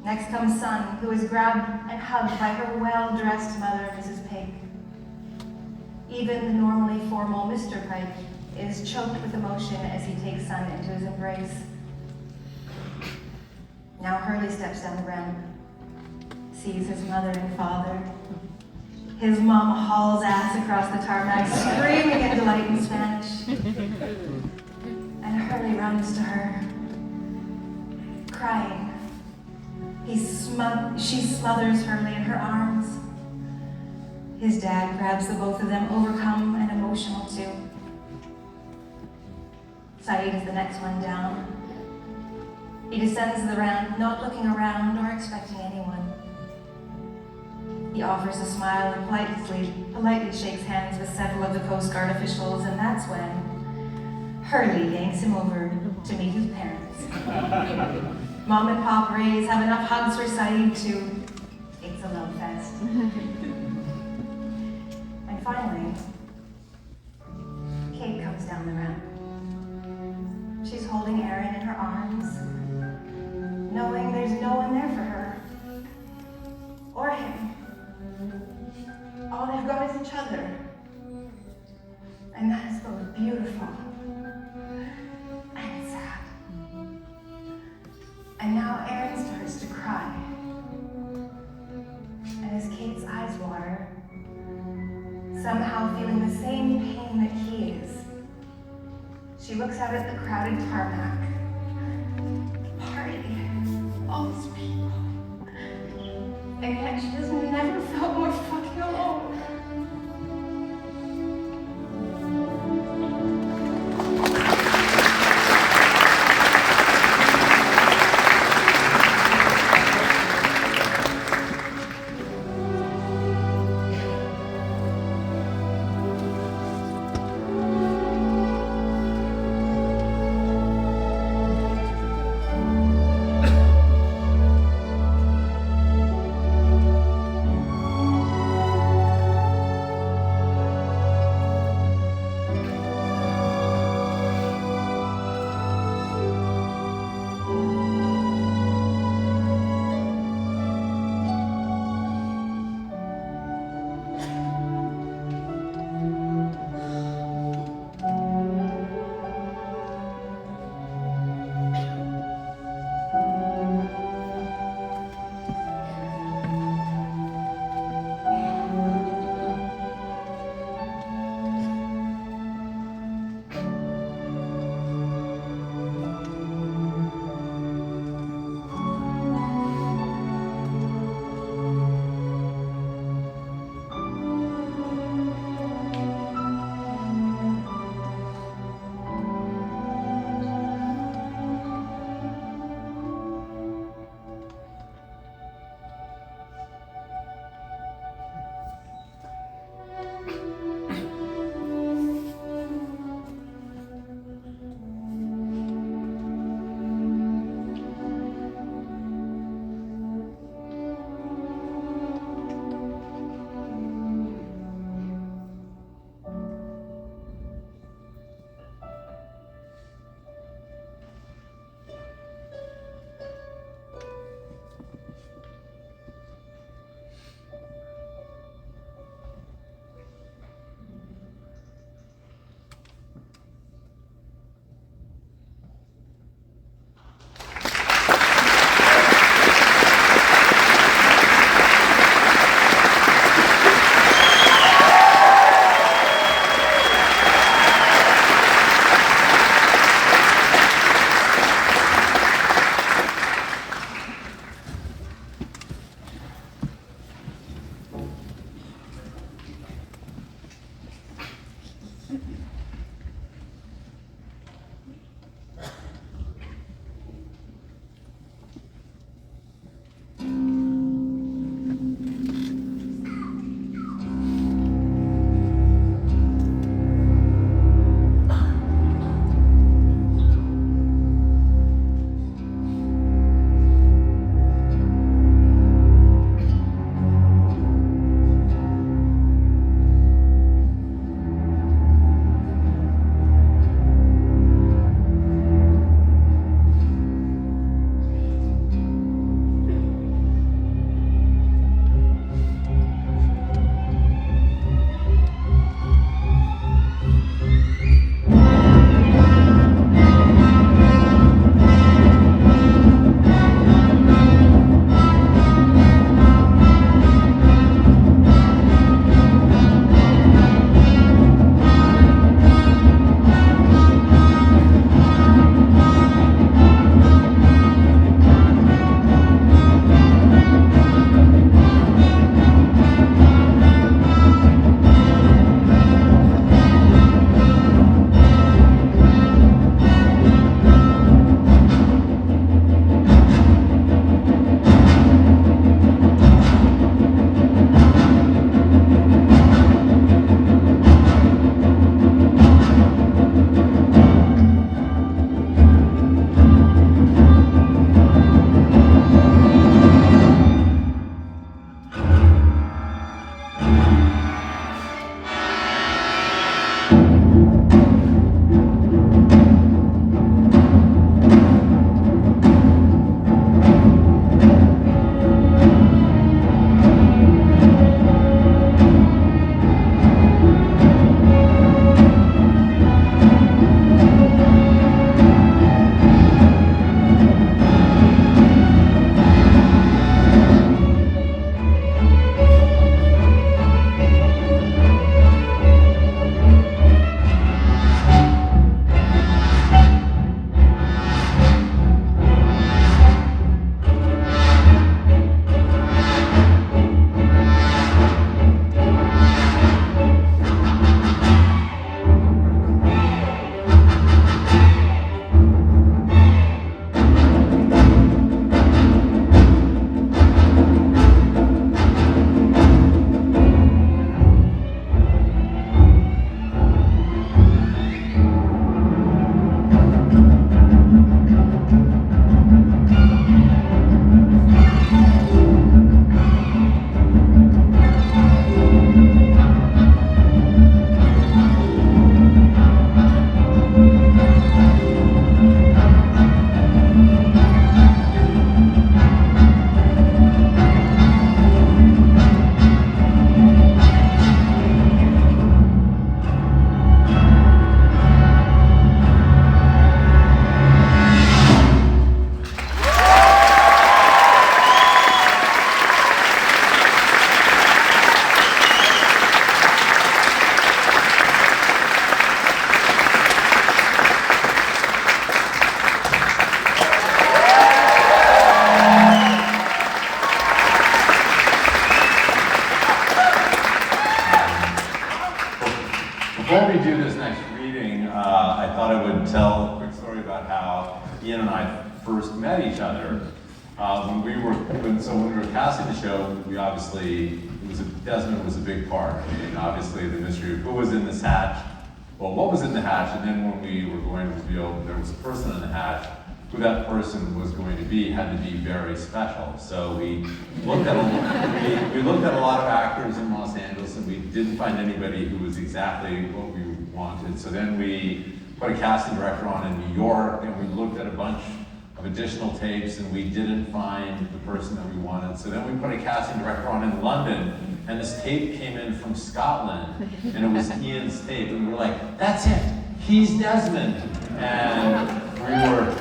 Next comes Son, who is grabbed and hugged by her well-dressed mother, Mrs. Pig. Even the normally formal Mr. Pike is choked with emotion as he takes Son into his embrace. Now Hurley steps down the ramp, sees his mother and father. His mom hauls ass across the tarmac, screaming in delight in Spanish. And Hurley runs to her, crying. She smothers Hurley in her arms. His dad grabs the both of them, overcome and emotional too. Saeed is the next one down. He descends the ramp, not looking around or expecting anyone. He offers a smile and politely shakes hands with several of the Coast Guard officials, and that's when Hurley yanks him over to meet his parents. Mom and Pop Rays have enough hugs for Saeed too. It's a love fest. And finally, Kate comes down the ramp. She's holding Aaron in her arms, knowing there's no one there for her. Or him. All they've got is each other. And that is both beautiful and sad. And now Aaron starts to cry. And as Kate's eyes water, somehow feeling the same pain that he is, she looks out at the crowded tarmac. The party, all these people. And yet she has never felt more fucking alone. Before we do this next reading, I thought I would tell a quick story about how Ian and I first met each other. When we were casting the show, we obviously, Desmond was a big part. I mean, obviously the mystery of who was in this hatch, well, what was in the hatch, and then when we were going to reveal there was a person in the hatch, who that person was going to be had to be very special. So we looked at a lot of actors in Los Angeles, and we didn't find anybody who was exactly what we wanted. So then we put a casting director on in New York, and we looked at a bunch of additional tapes, and we didn't find the person that we wanted. So then we put a casting director on in London, and this tape came in from Scotland, and it was Ian's tape, and we were like, that's it, he's Desmond. And we were,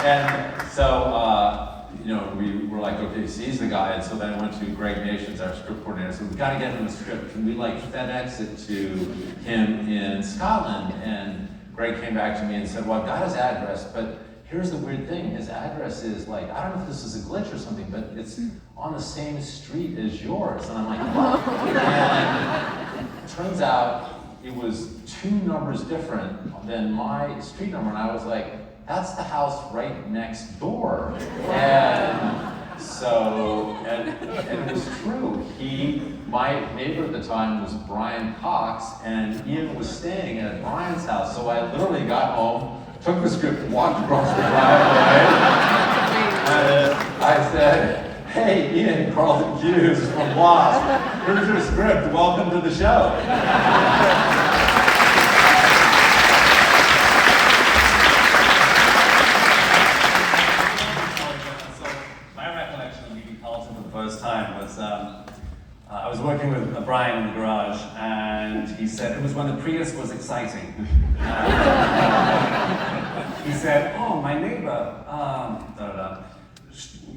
and so, we were like, okay, so he's the guy. And so then I went to Greg Nations, our script coordinator, so we've got to get him a script. Can we FedEx it to him in Scotland? And Greg came back to me and said, well, I've got his address, but here's the weird thing. His address is I don't know if this is a glitch or something, but it's on the same street as yours. And I'm like, what? And it turns out it was 2 numbers different than my street number. And I was like, that's the house right next door. And so, and it was true. My neighbor at the time was Brian Cox, and Ian was staying at Brian's house. So I literally got home, took the script, and walked across the driveway. And I said, hey, Ian, Carlton Cuse from Lost. Here's your script. Welcome to the show. Time was I was working with Brian in the garage, and he said it was when the Prius was exciting. He said, "Oh, my neighbor,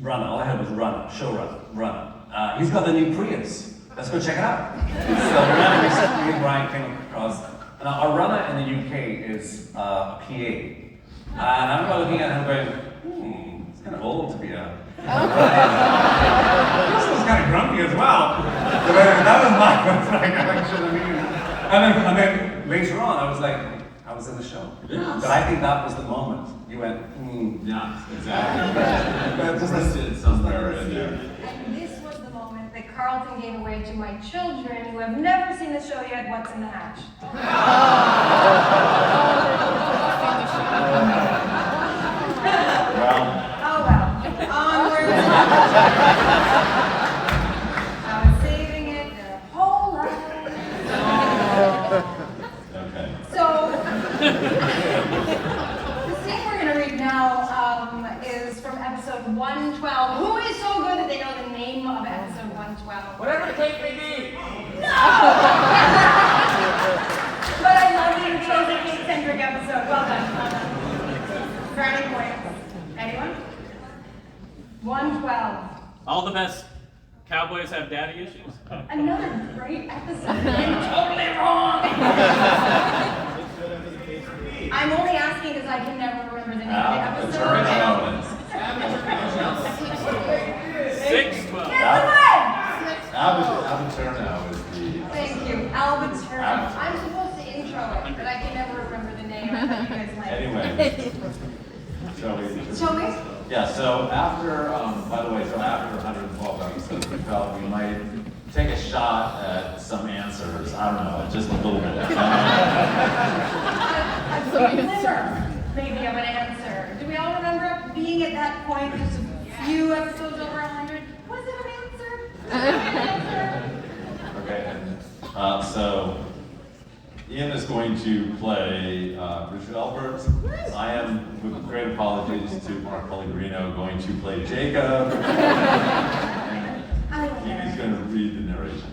runner. All I had was runner, runner. He's got the new Prius. Let's go check it out." So me and Brian came across. Now, a runner in the UK is a PA, and I remember looking at him going, it's kind of old to be a. This was kind of grumpy as well. So that was my reaction. And then later on, I was like, I was in the show. Yes. But I think that was the moment. You went, Yeah, exactly. Just listed somewhere in there. And this was the moment that Carlton gave away to my children who have never seen the show yet, What's in the Hatch. Well. Oh well. Onward. Cowboys have daddy issues? Another great episode. I'm totally wrong. I'm only asking because I can never remember the name of the episode. 6-12. Abaturno is the. Thank you, Albaturno. I'm supposed to intro it, but I can never remember the name. I thought you guys might. Anyway, so Show me. yeah. So after, by the way, so after 112 episodes, we felt we might take a shot at some answers. I don't know, just a little bit. A glimmer, maybe, of an answer. Do we all remember being at that point, just a few episodes over 100? Was it an answer? Okay, and so Ian is going to play Richard Albert. I am, with great apologies to Mark Pellegrino, going to play Jacob. Evie's going to read the narration.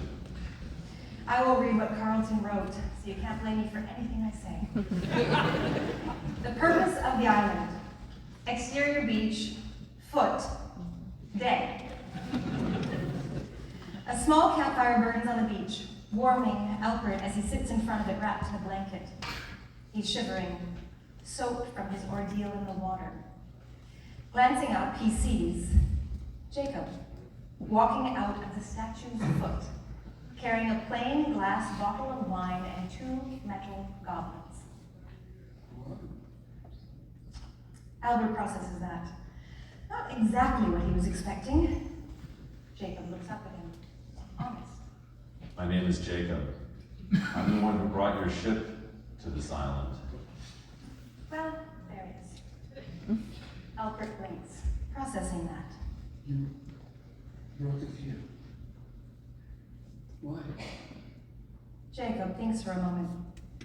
I will read what Carlton wrote, so you can't blame me for anything I say. The purpose of the island. Exterior beach, foot, day. A small campfire burns on the beach, warming Alfred as he sits in front of it wrapped in a blanket. He's shivering, soaked from his ordeal in the water. Glancing up, he sees Jacob walking out of the statue's foot, carrying a plain glass bottle of wine and 2 metal goblets. Albert processes that. Not exactly what he was expecting. Jacob looks up at him, honest. My name is Jacob. I'm the one who brought your ship to this island. Well, there it is. Albert blinks, processing that. You brought it here. Why? Jacob thinks for a moment,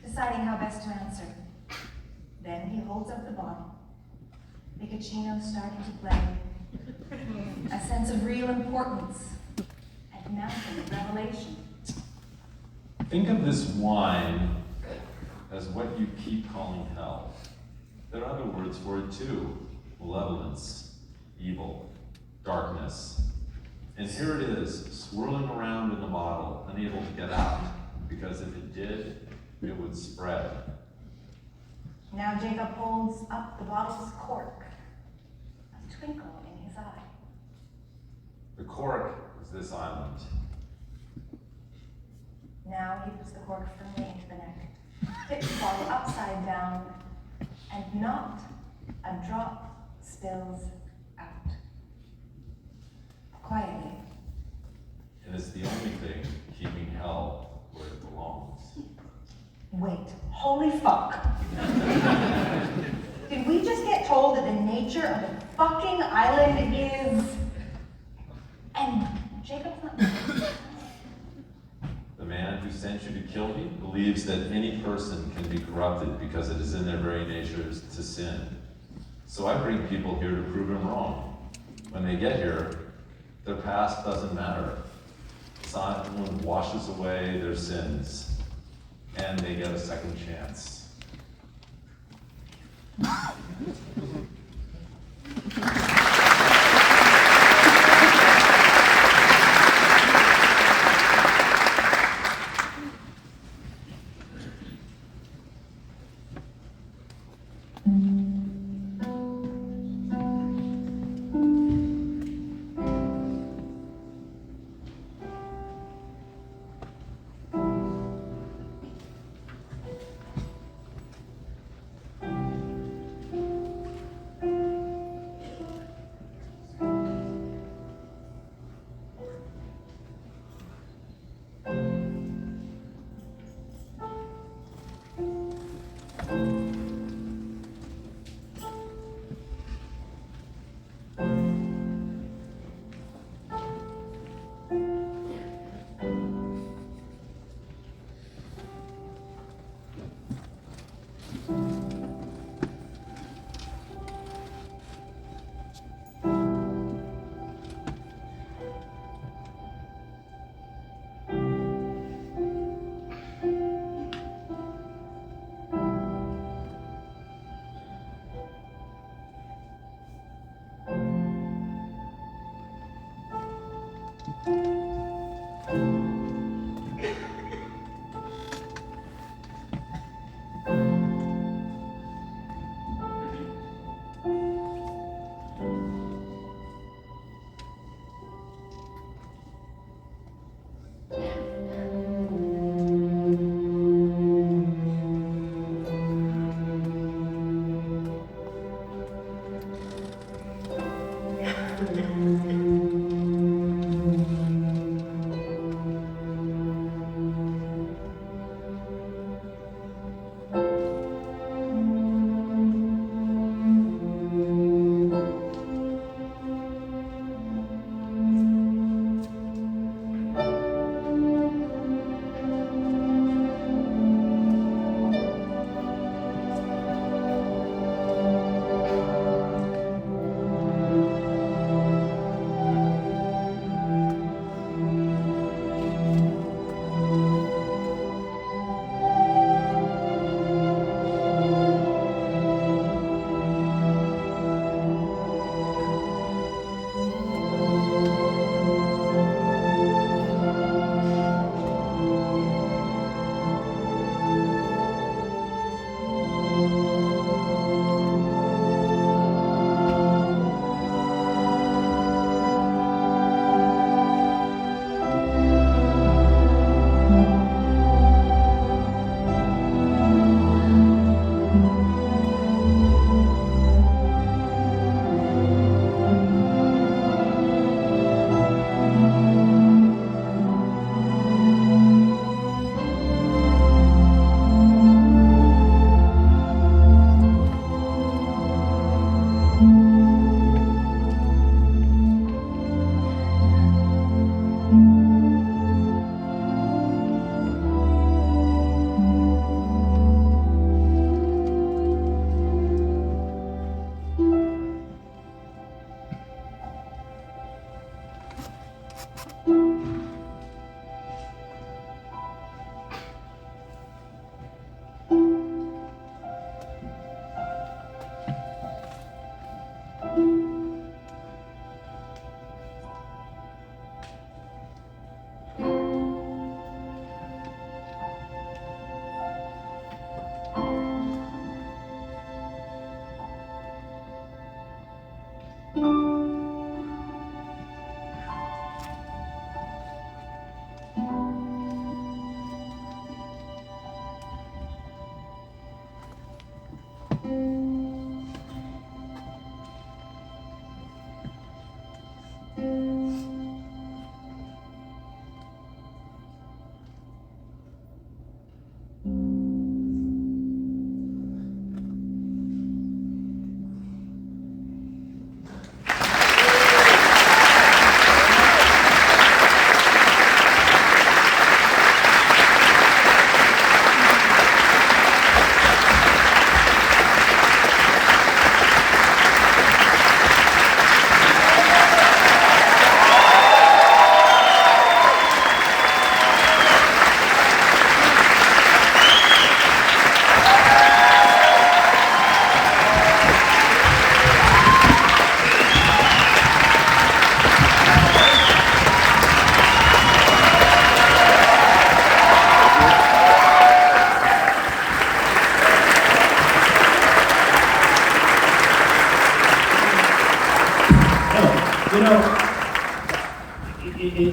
deciding how best to answer. Then he holds up the bottle. Giacchino starting to play. A sense of real importance and mounting revelation. Think of this wine as what you keep calling hell. There are other words for it too. Malevolence, evil, darkness. And here it is, swirling around in the bottle, unable to get out, because if it did, it would spread. Now Jacob holds up the bottle's cork, a twinkle in his eye. The cork is this island. Now he puts the cork firmly into the neck, tips the bottle upside down, and not a drop spills out. Quietly. And it's the only thing keeping hell where it belongs. Wait, holy fuck. Did we just get told that the nature of the fucking island is... And Jacob's not... The man who sent you to kill me believes that any person can be corrupted because it is in their very nature to sin. So I bring people here to prove him wrong. When they get here, their past doesn't matter. Someone washes away their sins, and they get a second chance.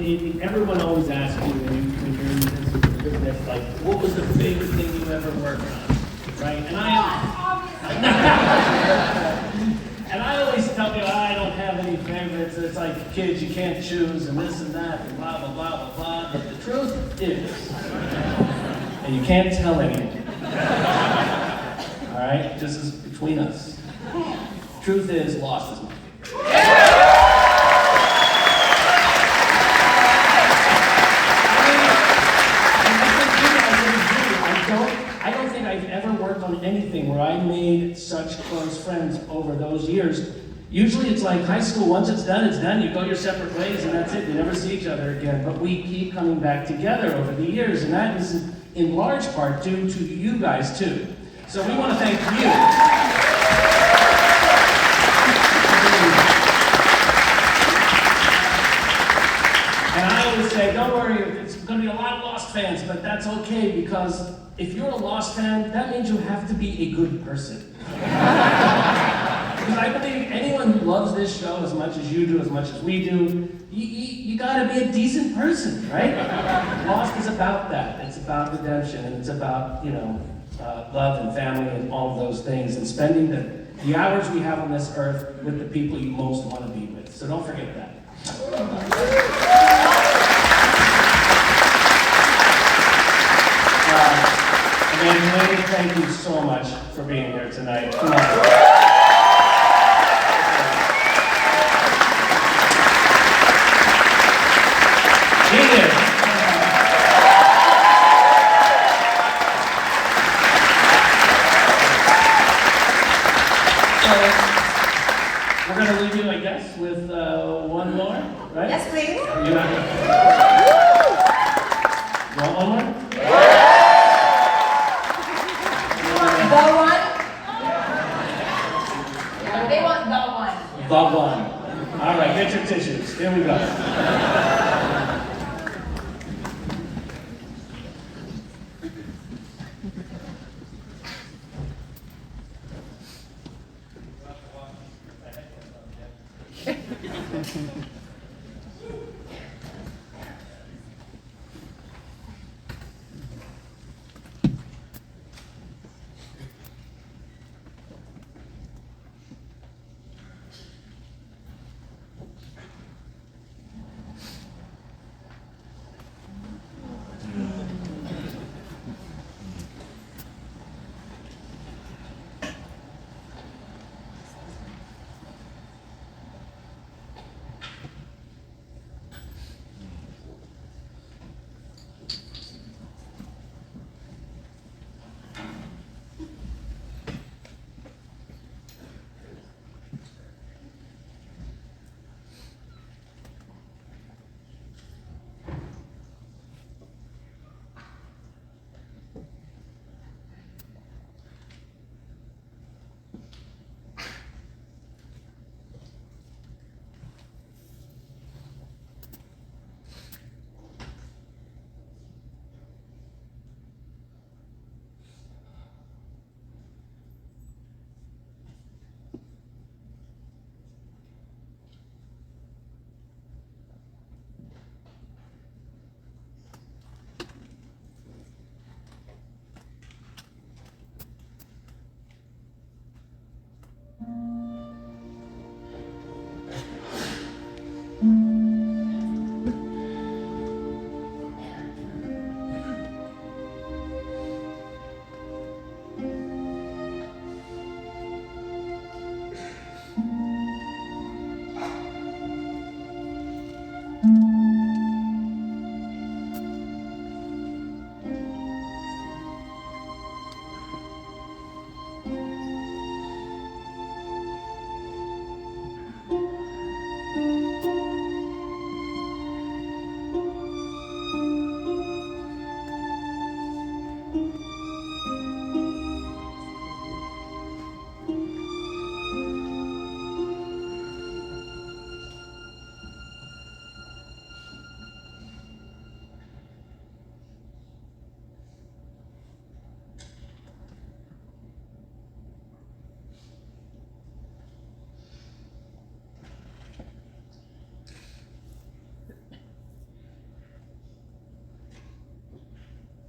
everyone always asks you when you're in this, like, what was the favorite thing you ever worked on, right? And and I always tell people, I don't have any favorites. It's like, kids, you can't choose, and this and that, and blah, blah, blah, blah, blah. But the truth is, and you can't tell anyone, all right? This is between us. Truth is, Lost is my favorite. I don't think I've ever worked on anything where I made such close friends over those years. Usually it's like high school, once it's done, you go your separate ways and that's it, you never see each other again. But we keep coming back together over the years, and that is in large part due to you guys too. So we want to thank you. And I always say, don't worry, it's going to be a lot of Lost fans, but that's okay, because if you're a Lost fan, that means you have to be a good person. Because I believe anyone who loves this show as much as you do, as much as we do, you gotta be a decent person, right? Lost is about that. It's about redemption, and it's about, love and family and all of those things, and spending the hours we have on this earth with the people you most want to be with. So don't forget that. Evangeline, thank you so much for being here tonight. Come on. Genius. So, we're going to leave you, I guess, with one more, right? Yes, please. You want one more? The one? They want the one. The one. All right, get your tissues. Here we go.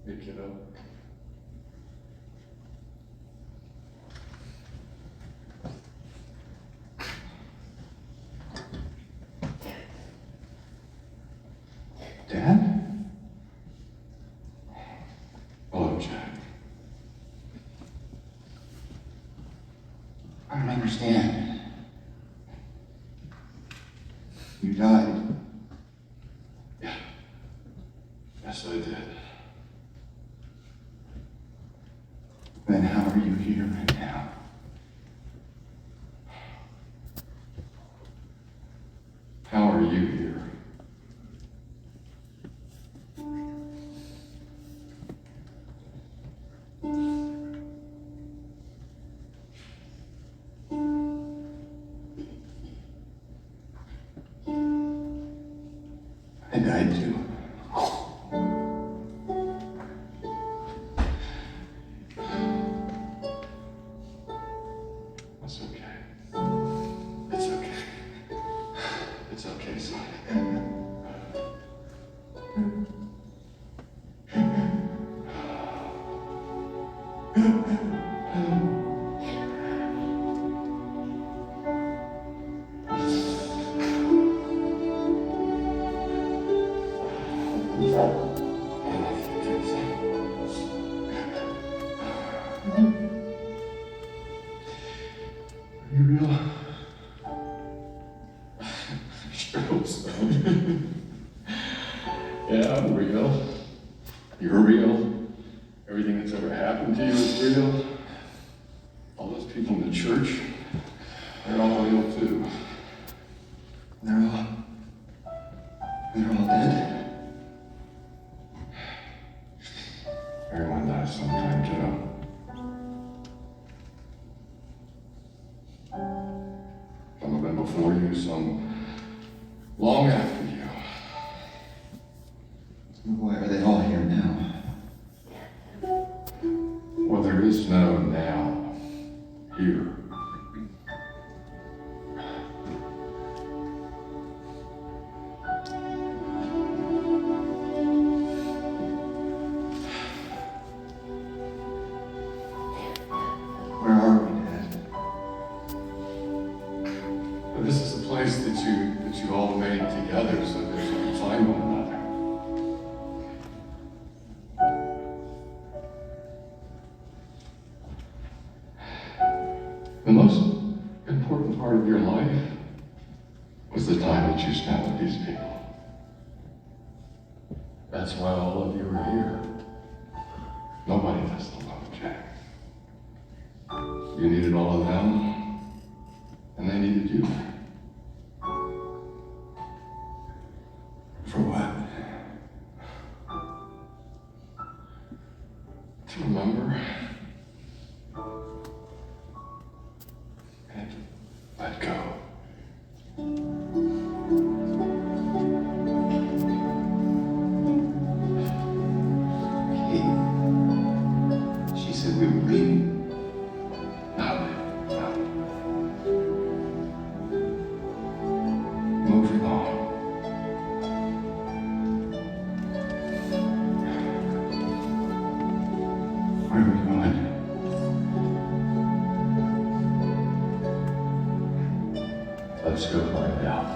Hey, kiddo. Dad? Hello, Jack. I don't understand. You died. Yeah. Yes, I did. Then how are you here right now? How are you here? I died too. That's okay. It's okay. It's okay, son. Are you real? Sure, son. Yeah, I'm real. You're real. Everything that's ever happened to you is real. All those people in the church, they're all real too. They're all dead. Everyone dies sometime, kiddo. Some have been before you, some long after you. Why are they all here now? Well, there is no now here. Where are we, Dad? But this is a place that you all made together so that you can find one another. The most important part of your life was the time that you spent with these people. That's why all of you are here. Nobody does the love, Jack. You needed all of them, and they needed you. For what? To remember and let go. Kate. She said we were leaving. No. Moving on. Where are we going? Let's go find out.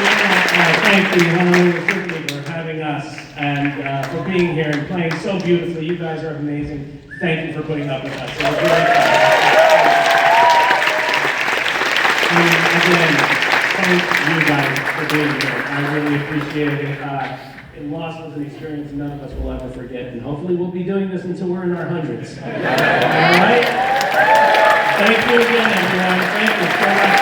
Thank you, Honolulu Symphony, for having us and for being here and playing so beautifully. You guys are amazing. Thank you for putting up with us. It was really fun. And again, thank you guys for being here. I really appreciate it. Lost was an experience none of us will ever forget, and hopefully we'll be doing this until we're in our hundreds. All right? Thank you again, everyone. Thank you so much.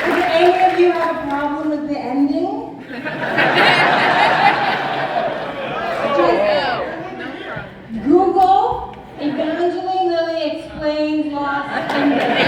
Did any of you have a problem with the ending? Google Evangeline Lilly explains Lost ending.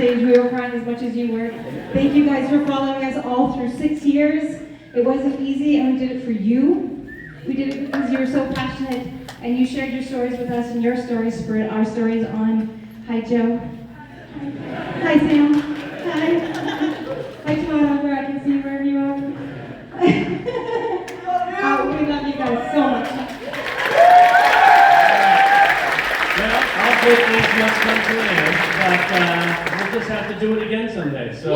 We were crying as much as you were. Thank you guys for following us all through 6 years. It wasn't easy, and we did it for you. We did it because you were so passionate, and you shared your stories with us, and your stories spurred our stories on. Hi, Joe. Hi, Sam. Hi. Hi, Todd, where I can see wherever you are. We love you guys so much. Well, I'll take these must come to an end, but we'll just have to do it again someday. So.